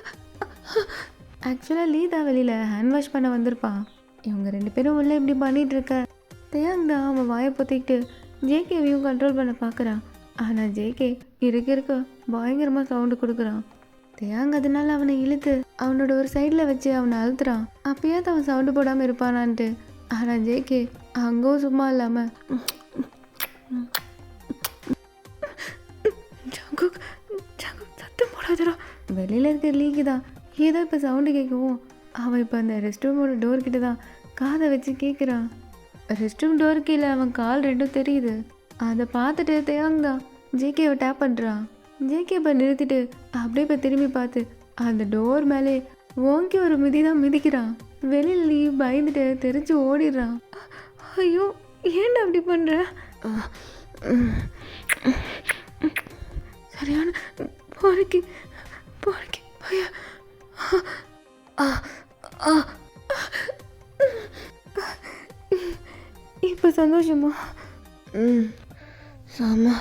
ஆக்சுவலாக லீதா வெளியில் ஹேண்ட் வாஷ் பண்ண வந்திருப்பான். இவங்க 2 பேரும் உள்ளே இப்படி பண்ணிகிட்டு இருக்க. தேயாங் தான் அவன் வாயை பொத்திக்கிட்டு ஜேகேவையும் கண்ட்ரோல் பண்ண பார்க்குறான். ஆனால் ஜேகே இருக்க பயங்கரமாக சவுண்டு கொடுக்குறான். தேயாங் அதனால அவனை இழுத்து அவனோட ஒரு சைடில் வச்சு அவனை அழுத்துறான். அப்பயாவது அவன் சவுண்டு போடாமல் இருப்பானான்ட்டு. ஆனால் ஜேகே அங்கவும் சும்மா இல்லாமல் சத்தம் போடாதடா. வெளியில் இருக்க லீக்கு தான் ஏதோ இப்போ சவுண்டு கேட்கவும் அவன் இப்போ அந்த ரெஸ்ட் ரூமோட டோர் கிட்ட தான் காதை வச்சு கேட்குறான். ரெஸ்ட் ரூம் டோர் கீழே அவன் கால் 2 தெரியுது. அதை பார்த்துட்டு தேயாங் தான் ஜேகேவை டேப் பண்ணுறான். ஜேகே இப்போ நிறுத்திட்டு அப்படியே இப்போ திரும்பி பார்த்து அந்த டோர் மேலே ஓங்கி ஒரு மிதி தான் மிதிக்கிறான். வெளியில் நீ பயந்துட்டு தெரிஞ்சு ஓடிடுறான். ஐயோ ஏன்டா அப்படி பண்ணுற? சரியான போறக்கு பையா. இப்போ சந்தோஷமா? சாமா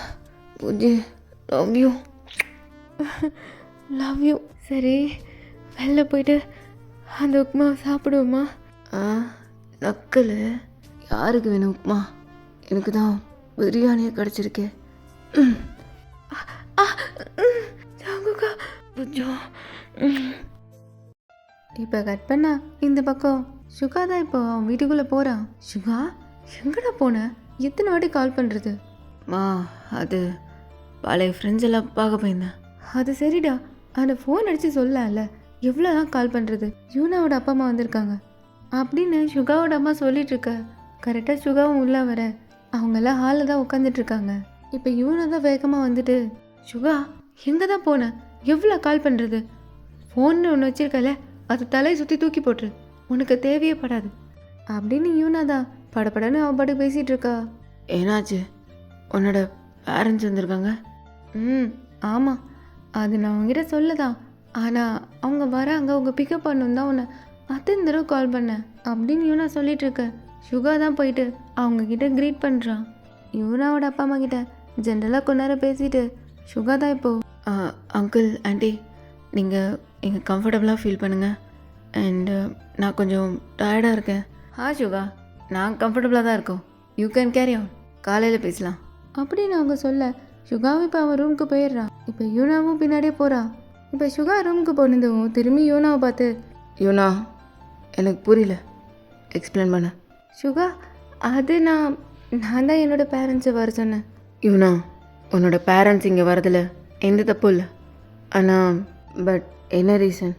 புஜி, லவ் யூ. சரி வெளில போயிட்டு அந்த உப்புமாவை சாப்பிடுவோமா? நக்கல், யாருக்கு வேணும் உப்புமா? எனக்கு தான் பிரியாணியே கிடச்சிருக்கு. இப்போ கட் பண்ணா இந்த பக்கம் சுகா தான் இப்போ அவன் வீட்டுக்குள்ளே போகிறான். சுகா எங்கடா போன? எத்தனை வாட்டி கால் பண்ணுறது? அது பழைய ஃப்ரெண்ட்ஸ் எல்லாம் பார்க்க போயிருந்தேன். அது சரிடா, ஆனால் ஃபோன் அடித்து சொல்லல, எவ்வளோ தான் கால் பண்ணுறது? யூனாவோட அப்பா அம்மா வந்திருக்காங்க அப்படின்னு சுகாவோட அம்மா சொல்லிட்டு இருக்க. கரெக்டாக சுகாவும் உள்ளே வர அவங்கெல்லாம் ஹாலில் தான் உட்காந்துட்ருக்காங்க. இப்போ யூனா தான் வேகமாக வந்துட்டு, சுகா எங்கே தான் போனேன்? எவ்வளோ கால் பண்ணுறது? ஃபோன்னு ஒன்று வச்சிருக்கல, அது தலையை சுற்றி தூக்கி போட்டுரு, உனக்கு தேவையே படாது அப்படின்னு யூனா தான் படப்படன்னு அவன் பாட்டுக்கு பேசிகிட்டு இருக்கா. ஏன்னாச்சு, உன்னோட பேரண்ட்ஸ் வந்திருக்காங்க? ஆமாம், அது நான் உங்ககிட்ட சொல்லதான். ஆனால் அவங்க வராங்க, அவங்க பிக்கப் பண்ணணும் தான் உன்னை அத்தனை தடவை கால் பண்ணேன் அப்படின்னு யூனா சொல்லிட்டு இருக்க. சுகா தான் போயிட்டு அவங்கக்கிட்ட க்ரீட் பண்ணுறான். யூனாவோட அப்பா அம்மா கிட்ட ஜென்ரலாக கொஞ்ச நேரம் பேசிட்டு சுகா தான் இப்போது, அங்கிள் ஆண்டி நீங்கள் இங்கே கம்ஃபர்டபுளாக ஃபீல் பண்ணுங்கள், அண்டு நான் கொஞ்சம் டயர்டாக இருக்கேன். சுகா, நான் கம்ஃபர்டபுளாக தான் இருக்கோம், யூ கேன் கேரி ஆன், காலையில் பேசலாம் அப்படின்னு அவங்க சொல்ல சுகாவும் இப்போ அவன் ரூமுக்கு போயிடுறான். இப்போ யூனாவும் பின்னாடியே போகிறான். இப்போ சுகா ரூமுக்கு போனதும் திரும்பி யூனாவை பார்த்து, யூனா எனக்கு புரியல, எக்ஸ்பிளைன் பண்ண. சுகா அது நான் தான் என்னோட பேரண்ட்ஸை வர சொன்னேன். யூனா உன்னோட பேரண்ட்ஸ் இங்கே வரதில் எந்த தப்பும் இல்லை. ஆனால் பட் என்ன ரீசன்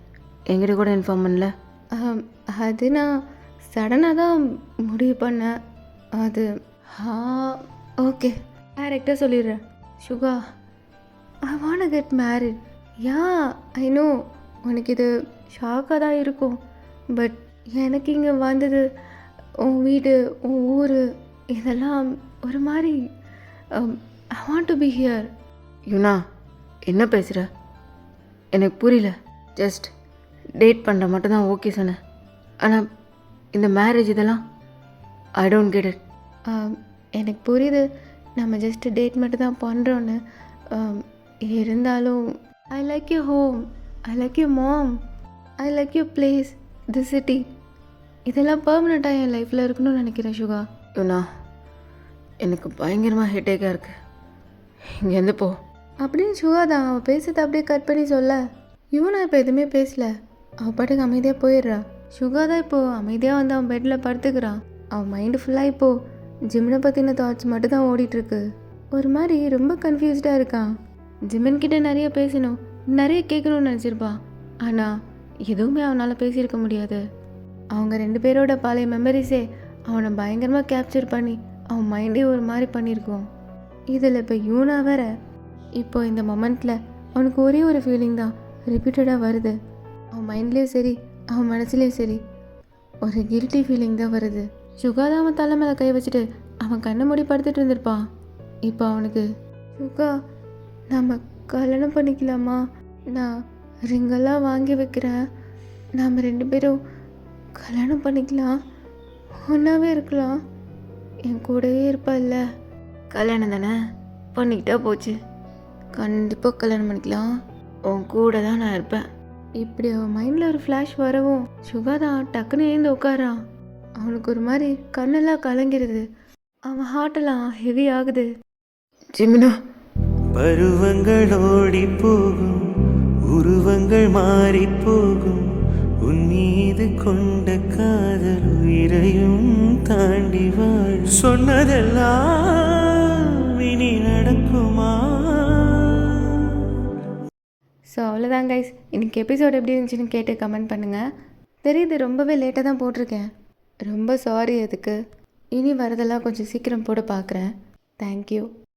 என்கிட்ட கூட இன்ஃபார்ம் பண்ணல. அது நான் சடனாக தான் முடிவு பண்ணேன். அது ஓகே டேரெக்டாக சொல்லிடுறேன். Suga I want get married. Yeah I know உனக்கு இது ஷாக்காக தான் இருக்கும். பட் எனக்கு இங்கே வந்தது உன் வீடு உன் ஊர் இதெல்லாம் ஒரு மாதிரி I want to be here. யூனா என்ன பேசுகிற எனக்கு புரியல. ஜஸ்ட் டேட் பண்ணுற மட்டும் தான் ஓகே சொன்னேன். ஆனால் இந்த மேரேஜ் இதெல்லாம் ஐ டோன்ட் கெட் இட். எனக்கு புரியுது நம்ம ஜஸ்ட் டேட் மட்டும் தான் பண்ணுறோன்னு. இருந்தாலும் I like you home, I like you mom, I like you place, the city. இதெல்லாம் பர்மனெண்ட்டாக என் லைஃப்பில் இருக்கணும்னு நினைக்கிறேன் சுகா. யூனா எனக்கு பயங்கரமாக ஹெட்டேக்காக இருக்குது, இங்கேருந்து போ. அப்படின்னு சுகா தான் அவள் பேசுறதை அப்படியே கட் பண்ணி சொல்ல இவனா இப்போ எதுவுமே பேசல. அவள் பாட்டுக்கு அமைதியாக போயிடுறா. சுகா தான் இப்போது அமைதியாக வந்து அவன் பெட்டில் படுத்துக்கிறான். அவன் மைண்டு ஃபுல்லாக இப்போது ஜிம்னை பற்றின தாட்ஸ் மட்டும் தான் ஓடிட்டுருக்கு. ஒரு மாதிரி ரொம்ப கன்ஃபியூஸ்டாக இருக்கான். ஜிமின் கிட்ட நிறைய பேசணும், நிறைய கேட்கணும்னு நினச்சிருப்பான். ஆனால் எதுவுமே அவனால் பேசியிருக்க முடியாது. அவங்க 2 பேரோட பழைய மெமரிஸே அவனை பயங்கரமாக கேப்சர் பண்ணி அவன் மைண்டே ஒரு மாதிரி பண்ணியிருக்கோம். இதில் இப்போ யூனா வேற. இப்போ இந்த மொமெண்ட்டில் அவனுக்கு ஒரே ஒரு ஃபீலிங் தான் ரிப்பீட்டடாக வருது. அவன் மைண்ட்லேயும் சரி அவன் மனசுலேயும் சரி ஒரு கில்ட்டி ஃபீலிங் தான் வருது. சுகா தான் அவன் தலை மேலே கை வச்சுட்டு அவன் கண்ணை மூடி படுத்துட்டு இருந்திருப்பான். இப்போ அவனுக்கு சுகா நம்ம கல்யாணம் பண்ணிக்கலாமா, நான் ரிங்கெல்லாம் வாங்கி வைக்கிறேன், நாம் 2 பேரும் கல்யாணம் பண்ணிக்கலாம், ஒன்றாவே இருக்கலாம், என் கூடவே இருப்பாள்ல. கல்யாணம் தானே பண்ணிக்கிட்டா போச்சு, கண்டிப்பாக கல்யாணம் பண்ணிக்கலாம், உன் கூட தான் நான் இருப்பேன். இப்படி அவன் மைண்டில் ஒரு ஃப்ளாஷ் வரவும் சுகா தான் டக்குன்னு எழுந்து உட்காரான். அவனுக்கு ஒரு மாதிரி கண்ணெல்லாம் கலங்கிருது. அவன் ஹார்ட்டெல்லாம் ஹெவி ஆகுது. ஜிமினா பருவங்கள் ஓடி போகும், உருவங்கள் மாறி போகும், உன் மீது கொண்ட காதல் உயிரையும் தாண்டி வாழ். சொன்னதெல்லாம் இனி நடக்குமா? ஸோ அவ்வளோதான் கைஸ், இன்றைக்கி எபிசோட் எப்படி இருந்துச்சுன்னு கேட்டு கமெண்ட் பண்ணுங்கள். தெரியுது ரொம்பவே லேட்டாக தான் போட்டிருக்கேன், ரொம்ப சாரி அதுக்கு. இனி வரதெல்லாம் கொஞ்சம் சீக்கிரம் போட பார்க்குறேன். தேங்க்யூ.